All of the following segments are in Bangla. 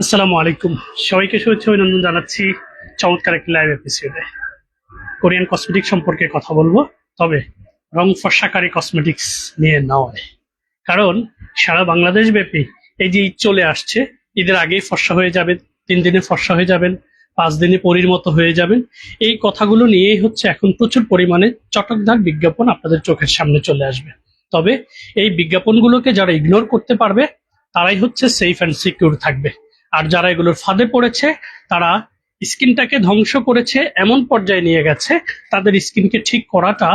আসসালামু আলাইকুম, সবাইকে শুভেচ্ছা অভিনন্দন জানাচ্ছি চমৎকার একটি লাইভ এপিসোডে। কোরিয়ান কসমেটিক সম্পর্কে কথা বলবো, তবে রং ফর্সাকারী কসমেটিক্স নিয়ে নয়। কারণ সারা বাংলাদেশ ব্যাপী এই যে ঈদ চলে আসছে, ঈদের আগেই ফর্সা হয়ে যাবেন, 3 দিনে ফর্সা হয়ে যাবেন, 5 দিনে পরীর মতো হয়ে যাবেন, এই কথাগুলো নিয়েই হচ্ছে এখন প্রচুর পরিমাণে চটকদার বিজ্ঞাপন আপনাদের চোখের সামনে চলে আসবে। তবে এই বিজ্ঞাপনগুলোকে যারা ইগনোর করতে পারবে তারাই হচ্ছে সেফ অ্যান্ড সিকিউর থাকবে। আর যারা এগুলোর ফাঁদে পড়েছে তারা স্কিনটাকে ধ্বংস করেছে, এমন পর্যায়ে নিয়ে গেছে তাদের স্কিনকে ঠিক করাটা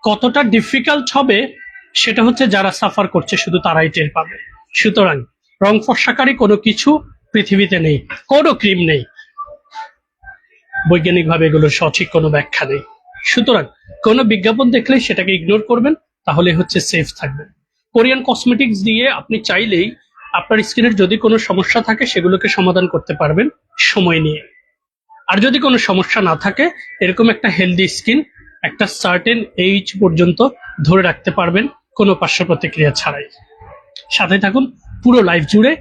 কতটা ডিফিকাল্ট হবে সেটা হচ্ছে যারা সাফার করছে শুধু তারাই টের পাবে। সুতরাং রং ফর্সাকারী কোনো কিছু পৃথিবীতে নেই, কোনো ক্রিম নেই, বৈজ্ঞানিকভাবে এগুলোর সঠিক কোনো ব্যাখ্যা নেই। সুতরাং কোনো বিজ্ঞাপন দেখলে সেটাকে ইগনোর করবেন, তাহলে হচ্ছে সেফ থাকবেন। কোরিয়ান কসমেটিক্স দিয়ে আপনি চাইলেই আপনার স্কিনের যদি কোনো সমস্যা থাকে সেগুলোকে সমাধান করতে পারবেন সময় নিয়ে। আর যদি কোনো সমস্যা না থাকে, এরকম একটা হেলদি স্কিন একটা সার্টেন এইজ পর্যন্ত ধরে রাখতে পারবেন কোনো পার্শ্ব প্রতিক্রিয়া ছাড়াই। সাথে থাকুন পুরো লাইফ জুড়ে।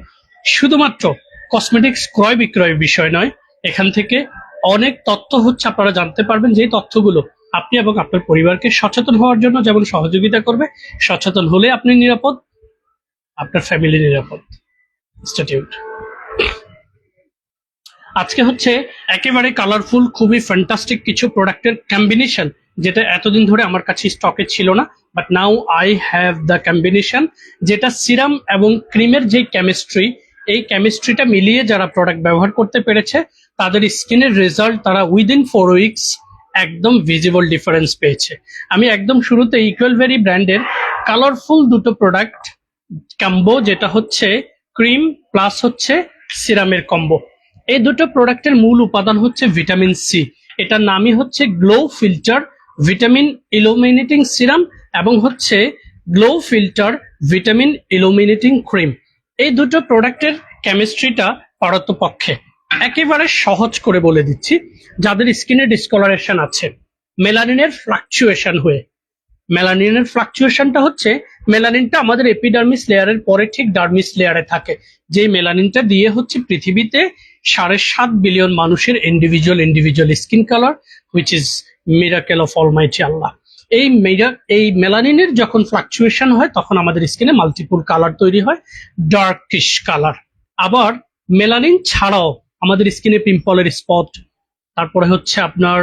শুধুমাত্র কসমেটিক্স ক্রয় বিক্রয় বিষয় নয়, এখান থেকে অনেক তথ্য হচ্ছে আপনারা জানতে পারবেন, যেই তথ্যগুলো আপনি এবং আপনার পরিবারকে সচেতন হওয়ার জন্য যেমন সহযোগিতা করবে, সচেতন হলে আপনি নিরাপদ, আপনার ফ্যামিলি নিরাপদ। ইনস্টিটিউট আজকে হচ্ছে একেবারে কালারফুল, খুবই ফ্যান্টাস্টিক কিছু প্রোডাক্টের কম্বিনেশন, যেটা এতদিন ধরে আমার কাছে স্টকে ছিল না, but now I have the combination, যেটা সিরাম এবং ক্রিমের যে কেমিস্ট্রি, এই কেমিস্ট্রিটা মিলিয়ে যারা প্রোডাক্ট ব্যবহার করতে পেরেছে তাদের স্কিনের রেজাল্ট তারা উইদিন 4 উইকস একদম ভিজিবল ডিফারেন্স পেয়েছে। আমি একদম শুরুতে ইকুয়াল ভেরি ব্র্যান্ডের কালারফুল দুটো প্রোডাক্ট কম্বো, যেটা হচ্ছে ক্রিম প্লাস হচ্ছে সিরামের কম্বো, এই দুটো প্রোডাক্টের মূল উপাদান হচ্ছে ভিটামিন সি। এটার নামই হচ্ছে glow filter vitamin illuminating serum এবং হচ্ছে glow filter vitamin illuminating cream. এই দুটো প্রোডাক্টের কেমিস্ট্রিটা পারতপক্ষে একেবারে সহজ করে বলে দিচ্ছি। যাদের স্কিনে ডিসকলারেশন আছে, মেলানিনের ফ্লাকচুয়েশন হয়ে, মেলানিনের ফ্লাকচুয়েশনটা হচ্ছে মেলানিনটা আমাদের এপিডার্মিস লেয়ারের পরে ঠিক ডার্মিস লেয়ারে থাকে, যে মেলানিনটা দিয়ে হচ্ছে পৃথিবীতে 7.5 বিলিয়ন মানুষের individual skin colour, which is miracle of almighty Allah. এই মেলানিনের যখন ফ্লাকচুয়েশন হয় তখন আমাদের স্কিনে মাল্টিপল কালার তৈরি হয়, ডার্কিশ কালার। আবার মেলানিন ছাড়াও আমাদের স্কিনে পিম্পলের স্পট, তারপরে হচ্ছে আপনার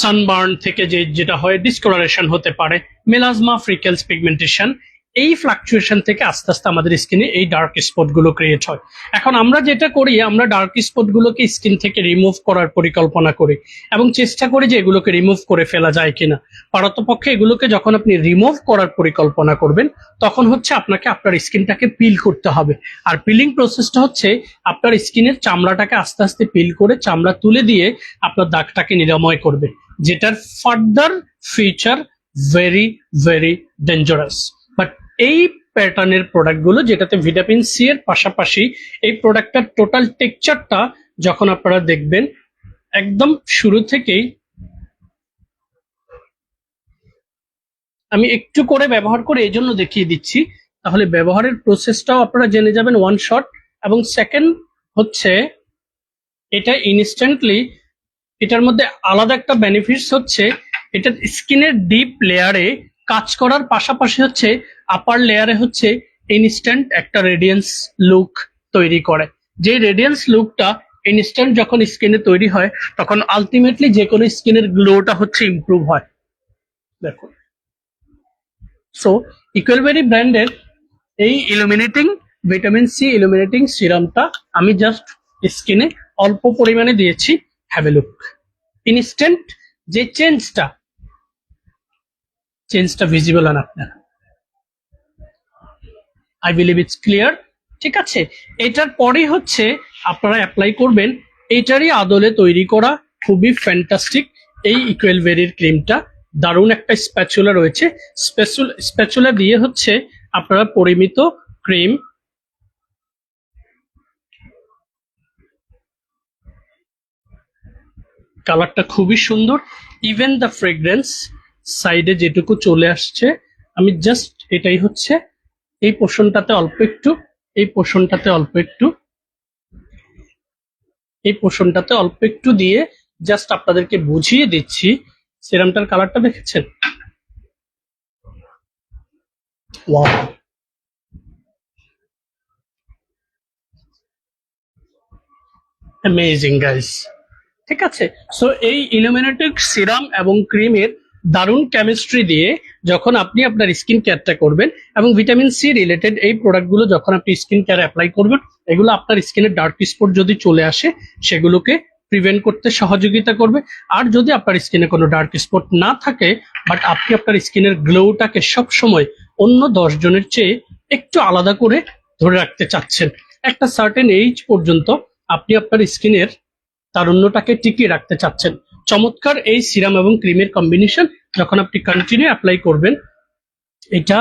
সানবার্ন থেকে যেটা হয় ডিসকলারেশন হতে পারে, মেলাজমা, ফ্রিকেলস, পিগমেন্টেশন, এই ফ্লাকচুয়েশন থেকে আস্তে আস্তে আমাদের স্কিনে এই ডার্ক স্পট গুলো ক্রিয়েট হয়। এখন আমরা যেটা করি, আমরা ডার্ক স্পট গুলোকে স্কিন থেকে রিমুভ করার পরিকল্পনা করি এবং চেষ্টা করি যে এগুলোকে রিমুভ করে ফেলা যায় কিনা। পারতপক্ষে এগুলোকে যখন আপনি রিমুভ করার পরিকল্পনা করবেন তখন হচ্ছে আপনাকে আপনার স্কিনটাকে পিল করতে হবে। আর পিলিং প্রসেসটা হচ্ছে আপনার স্কিনের চামড়াটাকে আস্তে আস্তে পিল করে চামড়া তুলে দিয়ে আপনার দাগটাকে নিরাময় করবে, যেটার further future very very dangerous. But এই প্যাটার্নের প্রোডাক্টগুলো, যেটাতে ভিটামিন সি এর পাশাপাশি এই প্রোডাক্টটার টোটাল টেক্সচারটা যখন আপনারা দেখবেন, একদম শুরু থেকেই আমি একটু করে ব্যবহার করে এই জন্য দেখিয়ে দিচ্ছি, তাহলে ব্যবহারের প্রসেসটাও আপনারা জেনে যাবেন ওয়ান শট। এবং সেকেন্ড হচ্ছে এটা ইনস্ট্যান্টলি, এটার মধ্যে আলাদা একটা বেনিফিটস হচ্ছে এটা স্কিনের ডিপ লেয়ারে কাজ করার পাশাপাশি হচ্ছে আপার লেয়ারে হচ্ছে ইনস্ট্যান্ট একটা রেডিয়েন্স লুক তৈরি করে। যে রেডিয়েন্স লুকটা ইনস্ট্যান্ট যখন স্কিনে তৈরি হয় তখন আলটিমেটলি যে কোনো স্কিনের গ্লোটা হচ্ছে ইমপ্রুভ হয়। দেখুন, সো ইকুয়ালবেরি ব্র্যান্ডের এই ইলুমিনেটিং ভিটামিন সি ইলুমিনেটিং সিরামটা আমি জাস্ট স্কিনে অল্প পরিমাণে দিয়েছি, হ্যাভ এ লুক। ইনস্ট্যান্ট যে চেঞ্জটা ভিজিবল আন আপনার, আই বিলিভ ইটস ক্লিয়ার। ঠিক আছে, এটার পরেই হচ্ছে আপনারা অ্যাপ্লাই করবেন এটারই আদলে তৈরি করা খুবই ফ্যান্টাস্টিক এই ইকুয়াল ভেরির ক্রিমটা। দারুণ একটা স্প্যাচুলা রয়েছে, স্প্যাচুলা দিয়ে হচ্ছে আপনারা পরিমিত ক্রিম কালারটা খুবই সুন্দর, ইভেন দ্য ফ্রেগ্রেন্স সাইডে যেটুকু চলে আসছে, আমি জাস্ট এটাই হচ্ছে এই পোর্শনটাতে অল্প একটু, এই পোর্শনটাতে অল্প একটু, এই পোর্শনটাতে অল্প একটু দিয়ে জাস্ট আপনাদেরকে বুঝিয়ে দিচ্ছি। সিরামটার কালারটা দেখেছেন? Wow, amazing guys. ঠিক আছে, সো এই ইলুমিনেটেড সিরাম এবং ক্রিমের দারুণ কেমিস্ট্রি দিয়ে যখন আপনি আপনার স্কিন কেয়ারটা করবেন এবং ভিটামিন সি রিলেটেড এই প্রোডাক্টগুলো যখন আপনি স্কিন কেয়ার অ্যাপ্লাই করবেন, এগুলো আপনার স্কিনের ডার্ক স্পট যদি চলে আসে সেগুলোকে প্রিভেন্ট করতে সহযোগিতা করবে। আর যদি আপনার স্কিনে কোনো ডার্ক স্পট না থাকে, বাট আপনি আপনার স্কিনের গ্লোটাকে সবসময় অন্য 10 জনের চেয়ে একটু আলাদা করে ধরে রাখতে চাচ্ছেন, একটা সার্টেন এইজ পর্যন্ত আপনি আপনার স্কিনের তারুণ্যটাকে টিকিয়ে রাখতে চাচ্ছেন, চমৎকার এই সিরাম এবং ক্রিমের কম্বিনেশন যখন আপনি কন্টিনিউ অ্যাপ্লাই করবেন, এটা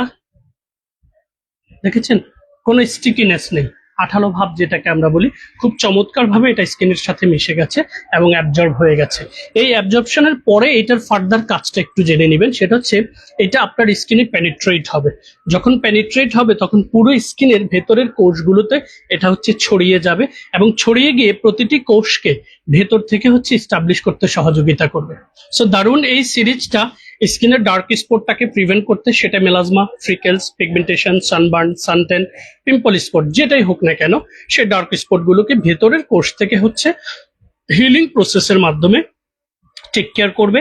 দেখেছেন কোনো স্টিকিনেস নেই, আঠালো ভাব যেটাকে আমরা বলি, খুব চমৎকার ভাবে এটা স্কিনের সাথে মিশে গেছে এবং অ্যাবজর্ব হয়ে গেছে। এই অ্যাবজর্পশনের পরে এটার ফার্দার কাজটা একটু জেনে নেবেন, সেটা হচ্ছে এটা আপনার স্কিনে পেনিট্রেট হবে। যখন পেনিট্রেট হবে তখন পুরো স্কিনের ভেতরের কোষগুলোতে এটা হচ্ছে ছড়িয়ে যাবে এবং ছড়িয়ে গিয়ে প্রতিটি কোষকে ভেতর থেকে হচ্ছে এস্টাবলিশ করতে সহযোগিতা করবে। সো দারুণ এই সিরিজটা স্কিনের ডার্ক স্পটটাকে প্রিভেন্ট করতে, সেটা melasma, freckles, pigmentation, sunburn, suntan, pimple spot যেটাই হোক না কেন, সে ডার্ক স্পট গুলোকে ভেতরের কোষ থেকে হচ্ছে হিলিং প্রসেসের মাধ্যমে টেক কেয়ার করবে,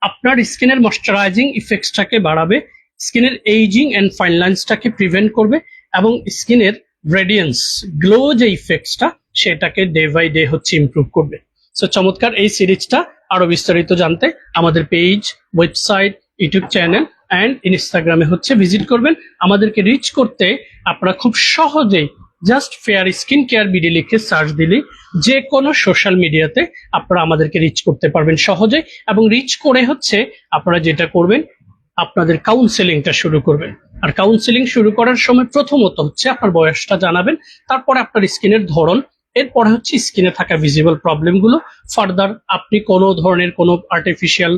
আপনার স্কিনের ময়শ্চারাইজিং ইফেক্টসটাকে বাড়াবে, স্কিনের এইজিং অ্যান্ড ফাইন লাইন্সটাকে প্রিভেন্ট করবে এবং স্কিনের রেডিয়েন্স, গ্লো যে ইফেক্টসটা সেটাকে ডে বাই ডে হচ্ছে ইমপ্রুভ করবে। সো চমৎকার এই সিরিজটা আরো বিস্তারিত জানতে আমাদের page, website, YouTube channel and ইনস্টাগ্রামে হচ্ছে ভিজিট করবেন। আমাদেরকে রিচ করতে আপনারা খুব সহজেই just fair skin care BD লিখে সার্চ দিলে যে কোনো সোশ্যাল মিডিয়াতে আপনারা আমাদেরকে রিচ করতে পারবেন সহজে, এবং রিচ করে হচ্ছে আপনারা যেটা করবেন আপনাদের কাউন্সেলিংটা শুরু করবেন। আর কাউন্সেলিং শুরু করার সময় প্রথমত হচ্ছে আপনার বয়সটা জানাবেন, তারপরে আপনার স্কিনের ধরন, এরপরে হচ্ছে স্কিনে থাকা ভিজিবল প্রবলেমগুলো, ফার্দার আপনি কোনো ধরনের কোনো আর্টিফিশিয়াল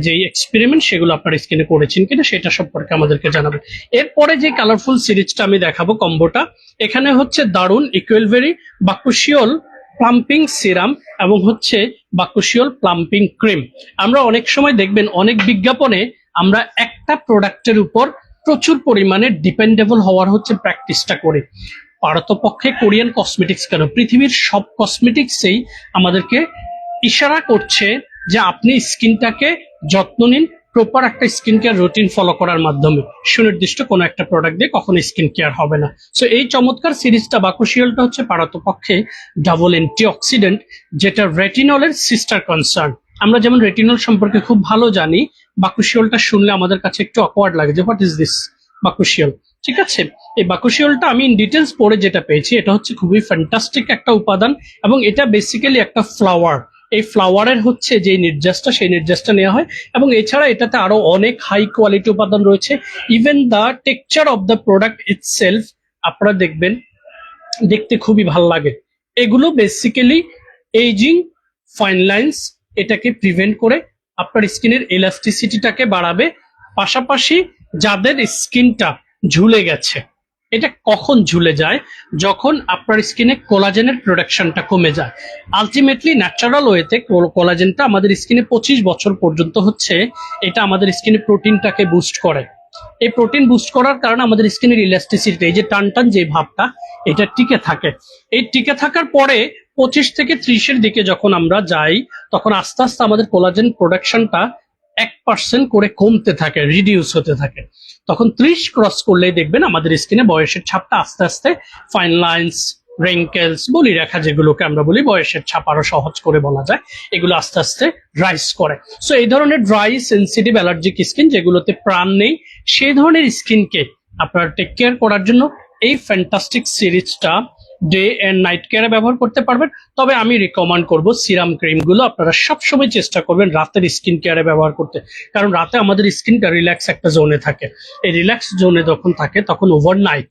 যে এক্সপেরিমেন্ট সেগুলো আপনার স্কিনে করেছেন কিনা সেটা সম্পর্কে আমাদেরকে জানাবেন। এরপরে যে কালারফুল সিরিজটা আমি দেখাবো কম্বোটা, এখানে হচ্ছে দারুণ ইকুয়েলভেরি বাকুশিওল প্লাম্পিং সিরাম এবং হচ্ছে বাকুশিওল প্লাম্পিং ক্রিম। আমরা অনেক সময় দেখবেন অনেক বিজ্ঞাপনে আমরা একটা প্রোডাক্টের উপর প্রচুর পরিমাণে ডিপেন্ডেবল হওয়ার হচ্ছে প্র্যাকটিসটা করি। পারতপক্ষে কোরিয়ান কসমেটিক্স কেন, পৃথিবীর সব কসমেটিক্সেই আমাদেরকে ইশারা করছে যে আপনি স্কিনটাকে যত্ন নিন, প্রপার একটা স্কিন কেয়ার রুটিন ফলো করার মাধ্যমে, সুনির্দিষ্ট কোনো একটা প্রোডাক্ট দিয়ে কখনো স্কিন কেয়ার হবে না। সো এই চমৎকার সিরিজটা বাকুশিওলটা হচ্ছে পারতপক্ষে ডাবল অ্যান্টিঅক্সিডেন্ট, যেটা রেটিনলের সিস্টার কনসার্ন। আমরা যেমন রেটিনল সম্পর্কে খুব ভালো জানি, বাকুশিওলটা শুনলে আমাদের কাছে একটু অকওয়ার্ড লাগে যে হোয়াট ইজ দিস বাকুশিওল। ঠিক আছে, এই বাকুশিওলটা আমি ইন ডিটেলস পড়ে যেটা পেয়েছি, এটা হচ্ছে খুবই ফ্যান্টাস্টিক একটা উপাদান এবং এটা বেসিক্যালি একটা ফ্লাওয়ার। এই ফ্লাওয়ারের হচ্ছে যে নির্যাসটা, সেই নির্যাসটা নেওয়া হয় এবং এছাড়া এটাতে আরো অনেক হাই কোয়ালিটি উপাদান রয়েছে। Even the texture of the product itself আপনারা দেখবেন দেখতে খুবই ভালো লাগে। এগুলো বেসিক্যালি এইজিং, ফাইন লাইন্স এটাকে প্রিভেন্ট করে আপনার স্কিনের এলাস্টিসিটিটাকে বাড়াবে। পাশাপাশি যাদের স্কিনটা ঝুলে গেছে, এটা কখন ঝুলে যায়? যখন আপনার স্কিনে কোলাজেনের প্রোডাকশনটা কমে যায়। আলটিমেটলি ন্যাচারাল ওয়েতে কোলাজেনটা আমাদের স্কিনে 25 বছর পর্যন্ত হচ্ছে এটা আমাদের স্কিনে প্রোটিনটাকে বুস্ট করে। এই প্রোটিন বুস্ট করার কারণে আমাদের স্কিনের ইলাস্টিসিটি, এই যে টান টান যে ভাবটা, এটা টিকে থাকে। এই টিকে থাকার পরে 25 থেকে 30-এর দিকে যখন আমরা যাই, তখন আস্তে আস্তে আমাদের কোলাজেন প্রোডাকশনটা 1% করে কমতে থাকে, রিডিউস হতে থাকে। তখন 30 ক্রস করলেই দেখবেন আমাদের স্কিনে বয়সের ছাপটা আস্তে আস্তে ফাইন লাইন্স, রিঙ্কেলস, বলি রেখা যেগুলোকে আমরা বলি বয়সের ছাপ আরো সহজ করে বলা যায়, এগুলো আস্তে আস্তে রাইজ করে। সো এই ধরনের ড্রাই, সেন্সিটিভ, অ্যালার্জিক স্কিন যেগুলোতে প্রাণ নেই, সেই ধরনের স্কিনকে আপনারা টেক কেয়ার করার জন্য এই ফ্যান্টাস্টিক সিরিজটা ডে এন্ড নাইট কেয়ারে ব্যবহার করতে পারবেন। তবে আমি রিকমেন্ড করব সিরাম ক্রিমগুলো আপনারা সবসময় চেষ্টা করবেন রাতের স্কিন কেয়ারে ব্যবহার করতে, কারণ রাতে আমাদের স্কিনটা রিল্যাক্স একটা জোনে থাকে। এই রিল্যাক্স জোনে যখন থাকে তখন ওভারনাইট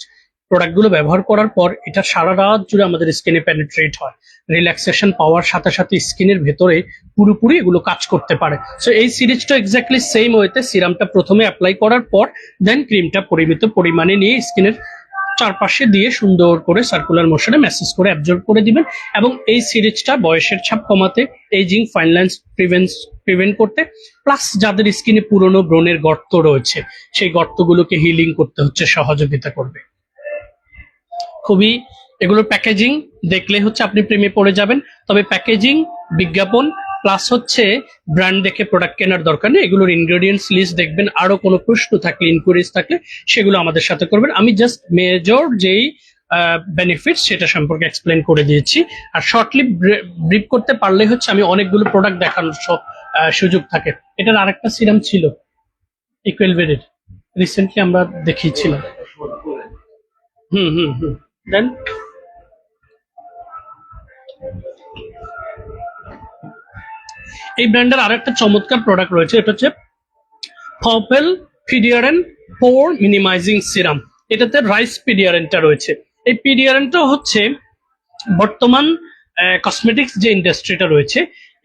প্রোডাক্টগুলো ব্যবহার করার পর এটা সারা রাত জুড়ে আমাদের স্কিনে পেনিট্রেট হয়, রিল্যাক্সেশন পাওয়ার সাথে সাথে স্কিনের ভেতরে পুরোপুরি এগুলো কাজ করতে পারে। সো এই সিরিজটা এক্স্যাক্টলি সেম ওয়েতে সিরামটা প্রথমে অ্যাপ্লাই করার পর দেন ক্রিমটা পরিমিত পরিমাণে নিয়ে স্কিনের চারপাশে দিয়ে সুন্দর করে সার্কুলার মোশনে ম্যাসেজ করে অ্যাবজর্ব করে দিবেন। এবং এই সিরিজটা বয়সের ছাপ কমাতে, এজিং, ফাইন লাইন্স প্রিভেন্ট করতে, প্লাস যাদের স্কিনে পুরনো ব্রণের গর্ত রয়েছে সেই গর্তগুলোকে হিলিং করতে হচ্ছে সহযোগিতা করবে। খুবই এগুলোর প্যাকেজিং দেখলে হচ্ছে আপনি প্রেমে পড়ে যাবেন। তবে প্যাকেজিং, বিজ্ঞাপন প্লাস হচ্ছে ব্র্যান্ড দেখে প্রোডাক্ট কেনার দরকার নেই। এগুলোর ইনগ্রেডিয়েন্টস লিস্ট দেখবেন। আরো কোনো প্রশ্ন থাকলে, ইনকোয়ারিজ থাকলে সেগুলো আমাদের সাথে করবেন। আমি জাস্ট মেজর যেই বেনিফিটস সেটা সম্পর্কে এক্সপ্লেন করে দিয়েছি। আর শর্টলি ব্রিফ করতে পারলে হচ্ছে আমি অনেকগুলো প্রোডাক্ট দেখানোর সুযোগ থাকে। এটার আরেকটা সিরাম ছিল ইকুয়েলভেরের, রিসেন্টলি আমরা দেখিয়েছিলাম। দেন এই ব্র্যান্ডের আরেকটা চমৎকার প্রোডাক্ট রয়েছে, এটা হচ্ছে ফপেল পিডিয়ারেন্ট পোর মিনিমাইজিং সিরাম। এটাতে রাইস পিডিয়ারেন্টটা রয়েছে। এই পিডিয়ারেন্টটা হচ্ছে বর্তমান কসমেটিক্স যে ইন্ডাস্ট্রিটা রয়েছে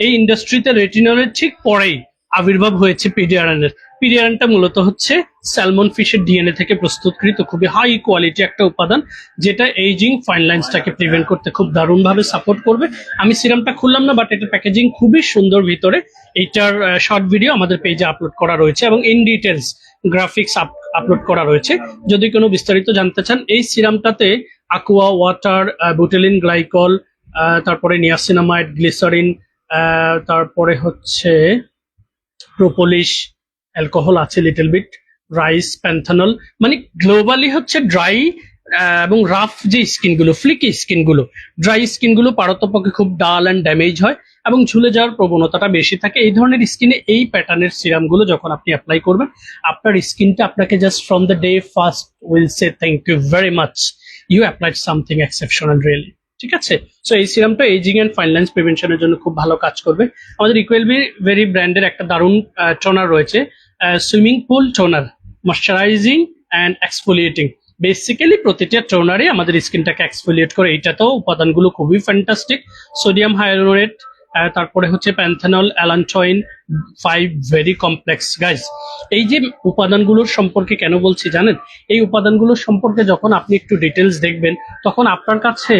এই ইন্ডাস্ট্রিতে রেটিনলের ঠিক পরেই আবির্ভাব হয়েছে পিডিয়ারেন্টের। পিডিয়ারেন্টটা মূলত হচ্ছে স্যালমন ফিশের ডিএনএ থেকে প্রস্তুতকৃত খুবই হাই কোয়ালিটি একটা উপাদান, যেটা এইজিং, ফাইন লাইন্সটাকে প্রিভেন্ট করতে খুব দারুণভাবে সাপোর্ট করবে। আমি সিরামটা খুললাম না, বাট এটার প্যাকেজিং খুবই সুন্দর ভিতরে। এইটার শর্ট ভিডিও আমাদের পেজে আপলোড করা রয়েছে এবং ইন ডিটেলস গ্রাফিক্স আপলোড করা রয়েছে। যদি কোনো বিস্তারিত জানতে চান, এই সিরামটাতে aqua ওয়াটার, বুটেলিন গ্লাইকল, তারপরে নিয়াসিনামাইড, গ্লিসারিন, তারপরে হচ্ছে প্রোপোলিশ, অ্যালকোহল আছে লিটল বিট, রাইস, প্যান্থানল। মানে গ্লোবালি হচ্ছে ড্রাই এবং রাফ যে স্কিনগুলো, ফ্লিকি স্কিনগুলো, ড্রাই স্কিনগুলো পারতপক্ষে খুব ডাল অ্যান্ড ড্যামেজ হয় এবং ঝুলে যাওয়ার প্রবণতাটা বেশি থাকে। এই ধরনের স্কিনে এই প্যাটার্নের সিরামগুলো যখন আপনি অ্যাপ্লাই করবেন, আপনার স্কিনটা আপনাকে just from the day first will say thank you very much, you applied something exceptional really. ঠিক আছে? সো এই সিরামটা এজিং এন্ড ফাইন লাইন্স প্রিভেনশনের জন্য খুব ভালো কাজ করবে। আমাদের ইকুয়েলভেরি ব্র্যান্ডের একটা দারুণ টোনার রয়েছে, swimming pool toner, moisturising and exfoliating. Basically প্রতিটা টোনারে আমাদের স্কিনটাকে এক্সফোলিয়েট করে। এইটাতেও উপাদানগুলো খুবই ফ্যান্টাস্টিক। সোডিয়াম হায়ালুরোনেট, তারপরে হচ্ছে প্যান্থানল, অ্যালান্টয়েন 5, ভেরি কমপ্লেক্স গাইজ। এই যে উপাদানগুলোর সম্পর্কে কেন বলছি জানেন? এই উপাদানগুলোর সম্পর্কে যখন আপনি একটু ডিটেলস দেখবেন, তখন আপনার কাছে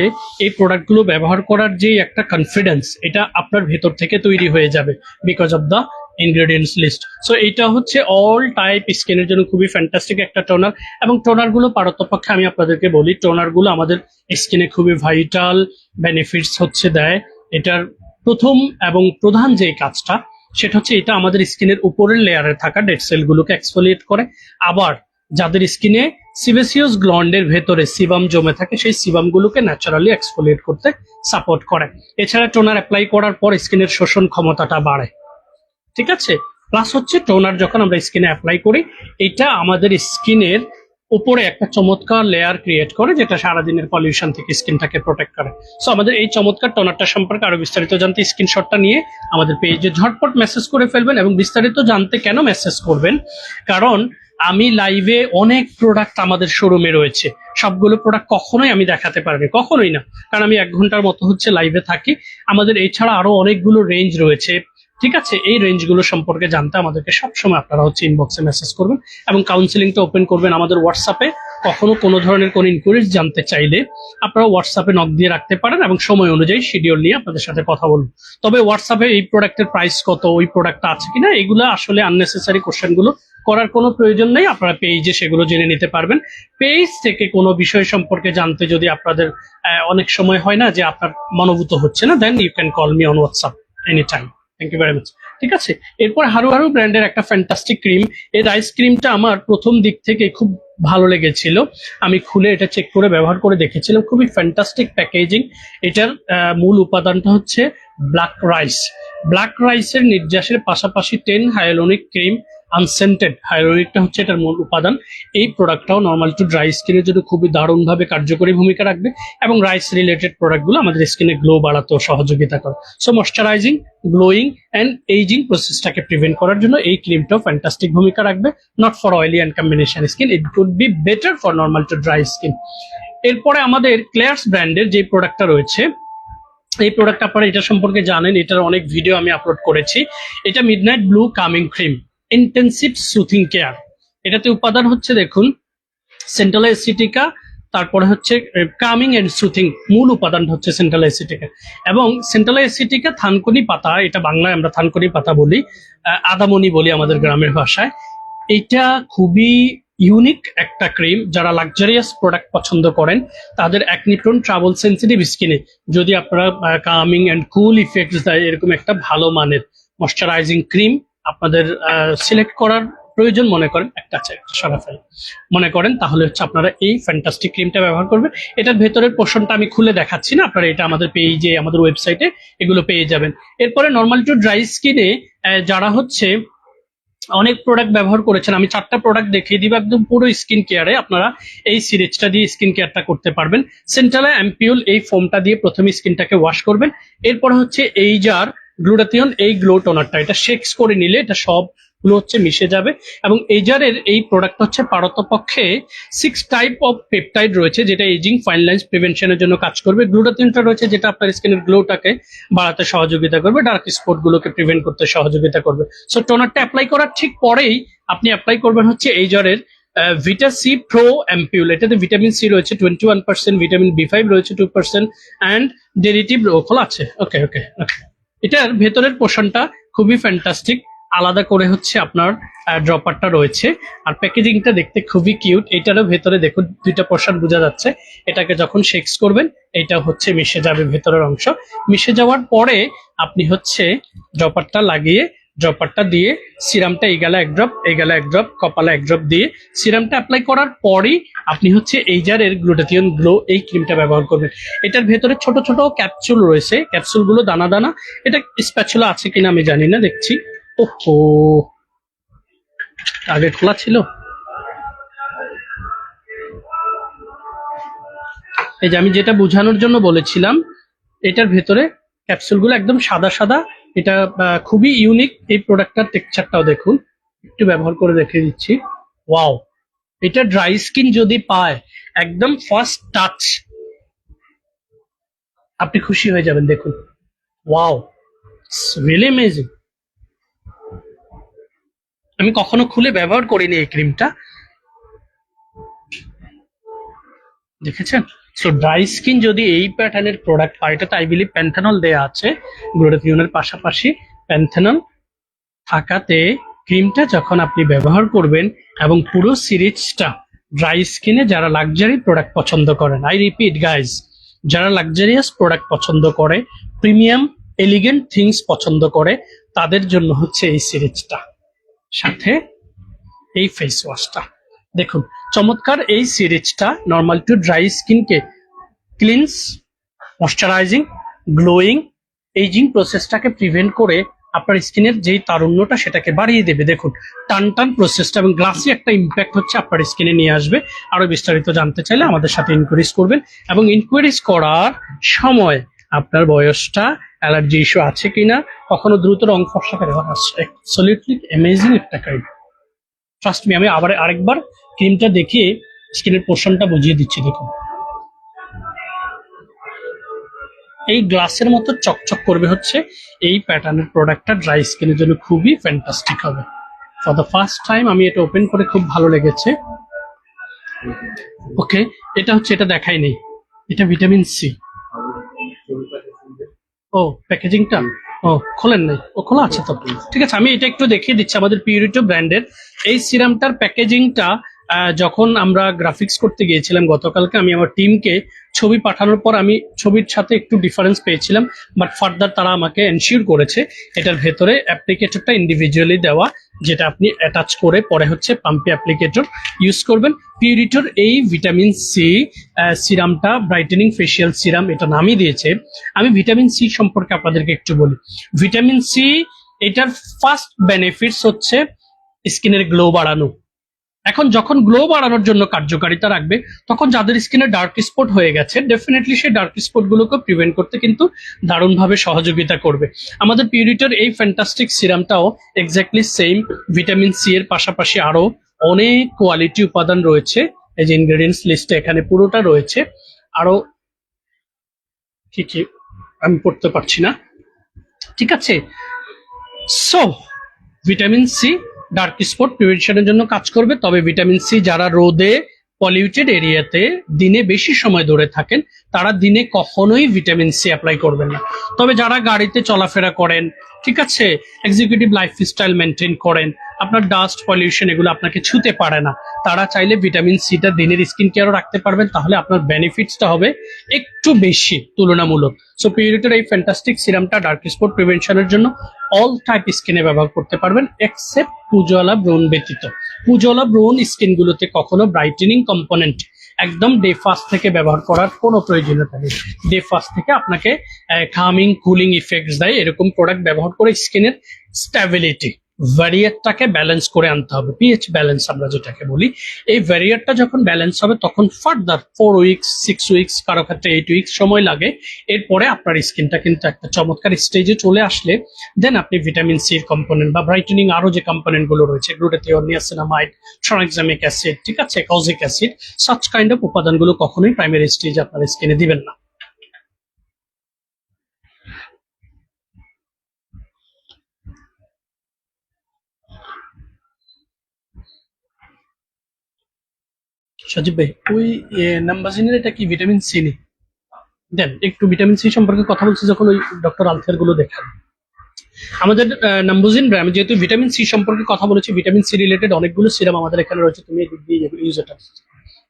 এই প্রোডাক্টগুলো ব্যবহার করার যে একটা কনফিডেন্স, এটা আপনার ভেতর থেকে তৈরি হয়ে যাবে because of the ingredients list. So এইটা হচ্ছে অল টাইপ স্কিনের জন্য খুবই ফ্যান্টাস্টিক একটা টোনার। এবং টোনারগুলো পারতপক্ষে আমি আপনাদেরকে বলি, টোনারগুলো আমাদের স্কিনে খুবই ভাইটাল বেনিফিটস হচ্ছে দেয়। এটার প্রথম এবং প্রধান যে কাজটা সেটা হচ্ছে এটা আমাদের স্কিনের উপরের লেয়ারে থাকা ডেড সেলগুলোকে এক্সফোলিয়েট করে। আবার যাদের স্কিনে সিবেসিয়াস গ্ল্যান্ডের ভেতরে সিবাম জমে থাকে, সেই সিবামগুলোকে ন্যাচারালি এক্সফোলিয়েট করতে সাপোর্ট করে। এছাড়া টোনার অ্যাপ্লাই করার পর স্কিনের শোষণ ক্ষমতাটা বাড়ে। ঠিক আছে? প্লাস হচ্ছে টোনার যখন আমরা স্কিনে অ্যাপ্লাই করি, এটা আমাদের স্কিনের উপরে একটা চমৎকার লেয়ার ক্রিয়েট করে, যেটা সারাদিনের পলিউশন থেকে স্কিনটাকে প্রোটেক্ট করে। সো আমাদের এই চমৎকার টোনারটা সম্পর্কে আরো বিস্তারিত জানতে স্ক্রিনশটটা নিয়ে আমাদের পেজে ঝটপট মেসেজ করে ফেলবেন। এবং বিস্তারিত জানতে কেন মেসেজ করবেন? কারণ আমি লাইভে অনেক প্রোডাক্ট আমাদের শোরুমে রয়েছে, সবগুলো প্রোডাক্ট কখনোই আমি দেখাতে পারিনি, কখনোই না। কারণ আমি 1 ঘন্টার মতো হচ্ছে লাইভে থাকি। আমাদের এছাড়া আরো অনেকগুলো রেঞ্জ রয়েছে। ঠিক আছে? এই রেঞ্জগুলো সম্পর্কে জানতে আমাদেরকে সবসময় আপনারা হচ্ছে ইনবক্সে মেসেজ করবেন এবং কাউন্সিলিংটা ওপেন করবেন আমাদের হোয়াটসঅ্যাপে। কখনো কোনো ধরনের কোনো ইনকোয়ারিজ জানতে চাইলে আপনারা হোয়াটসঅ্যাপে নক দিয়ে রাখতে পারেন এবং সময় অনুযায়ী শিডিউল নিয়ে আপনাদের সাথে কথা বলবো। তবে হোয়াটসঅ্যাপে এই প্রোডাক্টের প্রাইস কত, ওই প্রোডাক্টটা আছে কিনা, এগুলো আসলে আননেসেসারি কোশ্চেনগুলো করার কোনো প্রয়োজন নেই। আপনারা পেজে সেগুলো জেনে নিতে পারবেন। পেজ থেকে কোনো বিষয় সম্পর্কে জানতে যদি আপনাদের অনেক সময় হয় না যে আপনার মনোভূত হচ্ছে না, then you can call me on WhatsApp any time. Thank you very much. ঠিক আছে? এরপর হারু হারু ব্র্যান্ডের একটা ফ্যান্টাস্টিক ক্রিম। এই রাইস ক্রিমটা আমার প্রথম দিক থেকে খুব ভালো লেগেছিল। আমি খুলে এটা চেক করে ব্যবহার করে দেখেছিলাম, খুবই ফ্যান্টাস্টিক প্যাকেজিং। এটার মূল উপাদানটা হচ্ছে ব্ল্যাক রাইস। ব্ল্যাক রাইসের নির্যাসের পাশাপাশি 10 হায়ালুরোনিক ক্রিম আনসেন্টেড হাইলোরিকটা হচ্ছে এটার মূল উপাদান। এই প্রোডাক্টটাও নর্মাল টু ড্রাই স্কিনের জন্য খুবই দারুণভাবে কার্যকরী ভূমিকা রাখবে এবং রাইস রিলেটেড প্রোডাক্টগুলো আমাদের স্কিনে গ্লো বাড়াতেও সহযোগিতা করে। So moisturising, glowing and ageing প্রসেসটাকে প্রিভেন্ট করার জন্য এই ক্রিমটাও ফ্যান্টাস্টিক ভূমিকা রাখবে। Not for oily and combination skin, it could be better for normal to dry skin. এরপরে আমাদের ক্লেয়ার্স ব্র্যান্ডের যে প্রোডাক্টটা রয়েছে, এই প্রোডাক্ট আপনারা এটা সম্পর্কে জানেন, এটার অনেক ভিডিও আমি আপলোড করেছি। এটা midnight blue coming cream intensive soothing care. এটাতে উপাদান হচ্ছে দেখুন সেন্ট্রাল এসিটিকা, তারপরে হচ্ছে কামিং এন্ড সুথিং, মূল উপাদানটা হচ্ছে সেন্ট্রাল এসিটিকা। এবং সেন্ট্রাল এসিটিকা থানকুনি পাতা, এটা বাংলায় আমরা থানকুনি পাতা বলি, আদামনি বলি আমাদের গ্রামের ভাষায়। এটা খুবই ইউনিক একটা ক্রিম। যারা লাক্সারিয়াস প্রোডাক্ট পছন্দ করেন তাদের অ্যাকনি প্রোন ট্রাভেল সেন্সিটিভ স্কিনে যদি আপনারা কামিং এন্ড কুল ইফেক্টস দেয় এরকম একটা ভালো মানের ময়শ্চারাইজিং ক্রিম আপনাদের সিলেক্ট করার প্রয়োজন মনে করেন, একটা আছে একটা সরা ফেলে মনে করেন, তাহলে হচ্ছে আপনারা এই ফ্যান্টাস্টিক ক্রিমটা ব্যবহার করবেন। এটার ভেতরের পোর্শনটা আমি খুলে দেখাচ্ছি না, আপনারা এটা আমাদের পেজে, আমাদের ওয়েবসাইটে এগুলো পেয়ে যাবেন। এরপরে নর্মাল টু ড্রাই স্কিনে যারা হচ্ছে অনেক প্রোডাক্ট ব্যবহার করেছেন, আমি 4টা প্রোডাক্ট দেখিয়ে দিব একদম পুরো স্কিন কেয়ারে। আপনারা এই সিরিজটা দিয়ে স্কিন কেয়ারটা করতে পারবেন। সেন্ট্রালে অ্যাম্পিউল এই ফোমটা দিয়ে প্রথমে স্কিনটাকে ওয়াশ করবেন। এরপর হচ্ছে এই জার গ্লুটাথিয়ন এই গ্লো টোনারটা, এটা শেক্স করে নিলে এটা সবগুলো হচ্ছে মিশে যাবে। এবং এই জারের এই প্রোডাক্ট হচ্ছে পারতপক্ষে 6 টাইপ অফ পেপটাইড রয়েছে যেটা এজিং ফাইন লাইন্স প্রিভেনশনের জন্য কাজ করবে। গ্লুটাথিয়নটা রয়েছে যেটা আপনার স্কিনের গ্লোটাকে বাড়াতে সহযোগিতা করবে, ডার্ক স্পট গুলোকে প্রিভেন্ট করতে সহযোগিতা করবে। সো টোনারটা অ্যাপ্লাই করার ঠিক পরেই আপনি অ্যাপ্লাই করবেন হচ্ছে এই জারের ভিটা সি প্রো অ্যাম্পিউল। এটাতে ভিটামিন সি রয়েছে 21%, ভিটামিন বি5 রয়েছে 2% অ্যান্ড ডেরিটিভ খোলা আছে। ওকে ওকে ওকে, এটার ভেতরের পোর্শনটা খুবই ফ্যান্টাস্টিক, আলাদা করে হচ্ছে আপনার ড্রপারটা রয়েছে। আর প্যাকেজিংটা দেখতে খুবই কিউট। এটারও ভেতরে দেখুন 2টা পোর্শন বোঝা যাচ্ছে। এটাকে যখন শেক্স করবেন এটা হচ্ছে মিশে যাবে ভেতরের অংশ। মিশে যাওয়ার পরে আপনি হচ্ছে ড্রপারটা লাগিয়ে, ড্রপারটা দিয়ে সিরামটা এই গেলে 1 ড্রপ, এই গেলে 1 ড্রপ, কপালে 1 ড্রপ দিয়ে সিরামটা অ্যাপ্লাই করার পরেই আপনি হচ্ছে এই জারের গ্লুটাথিয়ন গ্লো এই ক্রিমটা ব্যবহার করবেন। এটার ভেতরে ছোট ছোট ক্যাপসুল রয়েছে, ক্যাপসুলগুলো দানা দানা। এটা স্প্যাচুলা আছে কিনা আমি জানি না, দেখছি। ওহো, আগে খোলা ছিল। এই যে আমি যেটা বোঝানোর জন্য বলেছিলাম, এটার ভেতরে ক্যাপসুলগুলো একদম সাদা সাদা। এটা খুবই ইউনিক। এই প্রোডাক্টটার টেক্সচারটাও দেখুন, একটু ব্যবহার করে দেখিয়ে দিচ্ছি। ওয়াও, এটা ড্রাই স্কিন যদি পায় একদম ফার্স্ট টাচ আপনি খুশি হয়ে যাবেন। দেখুন, ওয়াও, রিয়েলি অ্যামেজিং। আমি কখনো খুলে ব্যবহার করিনি এই ক্রিমটা, দেখেছেন? সো ড্রাই স্কিন যদি এই প্যাটার্নের প্রোডাক্ট পায়, এটাতে আই বিলিভ প্যান্থানল দেয়া আছে। গ্লুটাথিয়নের পাশাপাশি প্যান্থানল থাকাতে ক্রিমটা যখন আপনি ব্যবহার করবেন এবং পুরো সিরিজটা ড্রাই স্কিনে যারা লাক্সারি প্রোডাক্ট পছন্দ করেন, আই রিপিট গাইজ, যারা লাক্সারিয়াস প্রোডাক্ট পছন্দ করে, প্রিমিয়াম এলিগেন্ট থিংস পছন্দ করে, তাদের জন্য হচ্ছে এই সিরিজটা, সাথে এই ফেস ওয়াশটা। দেখুন চমৎকার এই সিরিজটা নর্মাল টু ড্রাই স্কিনকে ক্লিনস, ময়শ্চারাইজিং, গ্লোয়িং, এইজিং প্রসেসটাকে প্রিভেন্ট করে আপনার স্কিনের যেই তারুণ্যটা সেটাকে বাড়িয়ে দেবে। দেখুন টান টান প্রসেসটা এবং গ্লাসি একটা ইম্প্যাক্ট হচ্ছে আপনার স্কিনে নিয়ে আসবে। আরো বিস্তারিত জানতে চাইলে আমাদের সাথে ইনকোয়ারিজ করবেন এবং ইনকোয়ারিজ করার সময় আপনার বয়সটা, অ্যালার্জি ইস্যু আছে কিনা, কখনো দ্রুত রং ফর্সা করে, অ্যাবসলিউটলি অ্যামেজিং একটা ক্রিম। ট্রাস্ট মি, আমি আরেকবার ক্রিমটা দেখিয়ে স্কিনের পোর্শনটা বুঝিয়ে দিচ্ছি। দেখুন এই গ্লাসের মতো চকচক করবে হচ্ছে এই প্যাটার্নের প্রোডাক্টটা ড্রাই স্কিনের জন্য খুবই ফ্যান্টাস্টিক হবে। ফর দ্য ফার্স্ট টাইম আমি এটা ওপেন করে খুব ভালো লেগেছে। ওকে, এটা হচ্ছে, এটা দেখাই নেই, এটা ভিটামিন সি। ও প্যাকেজিংটা, ও খোলেন নাই, ও খোলা আছে তো, ঠিক আছে। আমি এটা একটু দেখিয়ে দিচ্ছি। আমাদের পিউরিটো ব্র্যান্ডের এই সিরামটার প্যাকেজিংটা যখন আমরা গ্রাফিক্স করতে গিয়েছিলাম গতকালকে, আমি আমার টিমকে ছবি পাঠানোর পর আমি ছবির সাথে একটু ডিফারেন্স পেয়েছিলাম, বাট ফার্দার তারা আমাকে এনশিওর করেছে এটার ভেতরে অ্যাপ্লিকেটরটা ইন্ডিভিজুয়ালি দেওয়া, যেটা আপনি অ্যাটাচ করে পরে হচ্ছে পাম্পি অ্যাপ্লিকেটর ইউজ করবেন। পিউরিটোর এই ভিটামিন সি সিরামটা ব্রাইটেনিং ফেশিয়াল সিরাম, এটা নামই দিয়েছে। আমি ভিটামিন সি সম্পর্কে আপনাদেরকে একটু বলি। ভিটামিন সি এটার ফার্স্ট বেনিফিটস হচ্ছে স্কিনের গ্লো বাড়ানো। এখন যখন গ্লো বাড়ানোর জন্য কার্যকারিতা রাখবে, তখন যাদের স্কিনে ডার্ক স্পট হয়ে গেছে, ডেফিনেটলি সেই ডার্ক স্পট গুলোকে প্রিভেন্ট করতে কিন্তু দারুণভাবে সহযোগিতা করবে। আমাদের পিউরিটার এই ফ্যান্টাস্টিক সিরামটাও এক্স্যাক্টলি সেম, ভিটামিন সি এর পাশাপাশি আরো অনেক কোয়ালিটি উপাদান রয়েছে। এই যে ইনগ্রেডিয়েন্টস লিস্টে এখানে পুরোটা রয়েছে, আরো কি কি আমি পড়তে পারছি না, ঠিক আছে। So vitamin C dark spot প্রিভেনশনের জন্য কাজ করবে। তবে ভিটামিন সি যারা রোদে পলিউটেড এরিয়াতে দিনে বেশি সময় ধরে থাকেন, তারা দিনে কখনোই ভিটামিন সি অ্যাপ্লাই করবেন না। তবে যারা গাড়িতে চলাফেরা করেন, ঠিক আছে, এক্সিকিউটিভ লাইফস্টাইল মেনটেন করেন, আপনার ডাস্ট পলিউশন এগুলো আপনাকে ছুতে পারে না, তারা চাইলে ভিটামিন সিটা দিনের স্কিন কেয়ারও রাখতে পারবেন। তাহলে আপনার বেনিফিটসটা হবে একটু বেশি তুলনামূলক। সো পিউরিটার এই ফ্যান্টাস্টিক সিরামটা ডার্ক স্পট প্রিভেনশনের জন্য অল টাইপ স্কিনে ব্যবহার করতে পারবেন, এক্সেপ্ট পুজোওয়ালা ব্রোন ব্যতীত। পুজোওয়ালা ব্রোন স্কিন গুলোতে কখনো ব্রাইটেনিং কম্পোনেন্ট একদম ডে ফার্স্ট থেকে ব্যবহার করার কোনো প্রয়োজনীয়তা নেই। ডে ফার্স্ট থেকে আপনাকে কামিং কুলিং ইফেক্টস দেয় এরকম প্রোডাক্ট ব্যবহার করে স্কিনের স্ট্যাবিলিটি ভ্যারিয়ারটাকে ব্যালেন্স করে আনতে হবে। পিএইচ ব্যালেন্স আমরা যেটাকে বলি, এই ভ্যারিয়ারটা যখন ব্যালেন্স হবে তখন ফার্দার 4 উইকস 6 উইকস, কারো ক্ষেত্রে 8 উইকস সময় লাগে। এরপরে আপনার স্কিনটা কিন্তু একটা চমৎকার স্টেজে চলে আসলে দেন আপনি ভিটামিন সির কম্পোনেন্ট বা ব্রাইটেনিং আরো যে কম্পোনেন্ট গুলো রয়েছে, গ্লুটাথিওন, নিয়াসিনামাইড, ট্রানএক্সামিক অ্যাসিড, ঠিক আছে, kojic acid, such kind of উপাদানগুলো কখনোই প্রাইমারি স্টেজে আপনার স্কিনে দিবেন না। সজীব ভাই, ওই নাম্বাজিনের এটা কি ভিটামিন সি নেই? দেন একটু ভিটামিন সি সম্পর্কে কথা বলছি যখন ওই ডক্টর আলথের গুলো দেখান। আমাদের নাম্বুজিন ব্র্যান্ড, যেহেতু ভিটামিন সি সম্পর্কে কথা বলেছি, ভিটামিন সি রিলেটেড অনেকগুলো সিরাম আমাদের এখানে রয়েছে, তুমি এদিক দিয়ে ইউজ এটা,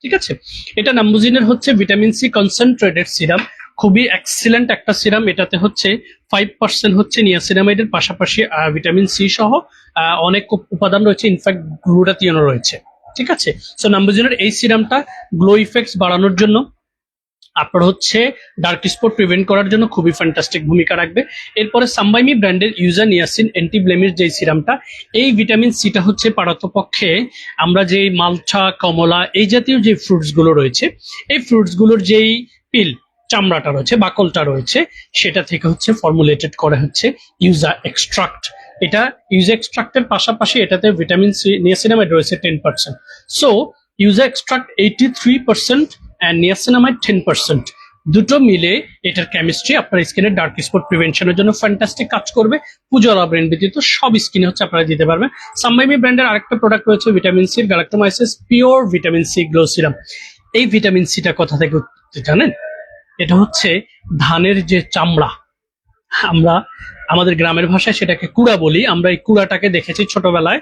ঠিক আছে। এটা নাম্বুজিনের হচ্ছে ভিটামিন সি কনসেন্ট্রেটেড সিরাম, খুবই এক্সিলেন্ট একটা সিরাম। এটাতে হচ্ছে 5% হচ্ছে নিয়াসিনামাইডের পাশাপাশি ভিটামিন সি সহ অনেক উপাদান রয়েছে, ইনফ্যাক্ট গ্লুটাথিওনও রয়েছে, ঠিক আছে। সো নাম্বুজিনের এই সিরামটা গ্লো ইফেক্টস বাড়ানোর জন্য, আপনার হচ্ছে ডার্ক স্পট প্রিভেন্ট করার জন্য খুবই ফ্যান্টাস্টিক ভূমিকা রাখবে। এরপরে সাম্বাইমি ব্র্যান্ডের ইউজা নিয়াসিন অ্যান্টিব্লেমির যে সিরামটা, এই ভিটামিন সিটা হচ্ছে পারতপক্ষে আমরা যে মালটা, কমলা এই জাতীয় যে ফ্রুটস গুলো রয়েছে, এই ফ্রুটস গুলোর যেই পিল চামড়াটা রয়েছে, বাকলটা রয়েছে, সেটা থেকে হচ্ছে ফর্মুলেটেড করে হচ্ছে ইউজা এক্সট্রাক্ট। এটা ইউজা এক্সট্রাক্টের পাশাপাশি এটাতে ভিটামিন সি নিয়াসিনামাইড রয়েছে 10%। সো ইউজা এক্সট্রাক্ট 83% অ্যান্ড নিয়াসিনামাইড 10%, দুটো মিলে এটার কেমিস্ট্রি আপনার স্কিনের ডার্ক স্পট প্রিভেনশনের জন্য ফ্যান্টাস্টিক কাজ করবে। পুজোরা ব্র্যান্ড ব্যতীত সব স্কিনে হচ্ছে আপনারা দিতে পারবেন। সাম্বাইমি ব্র্যান্ডের আরেকটা প্রোডাক্ট রয়েছে vitamin C galactomyces pure vitamin C glow serum. এই ভিটামিন সিটা কোথা থেকে উৎপত্তি জানেন? এটা হচ্ছে ধানের যে চামড়া, আমরা আমাদের গ্রামের ভাষায় সেটাকে কুড়া বলি। আমরা এই কুড়াটাকে দেখেছি ছোটবেলায়,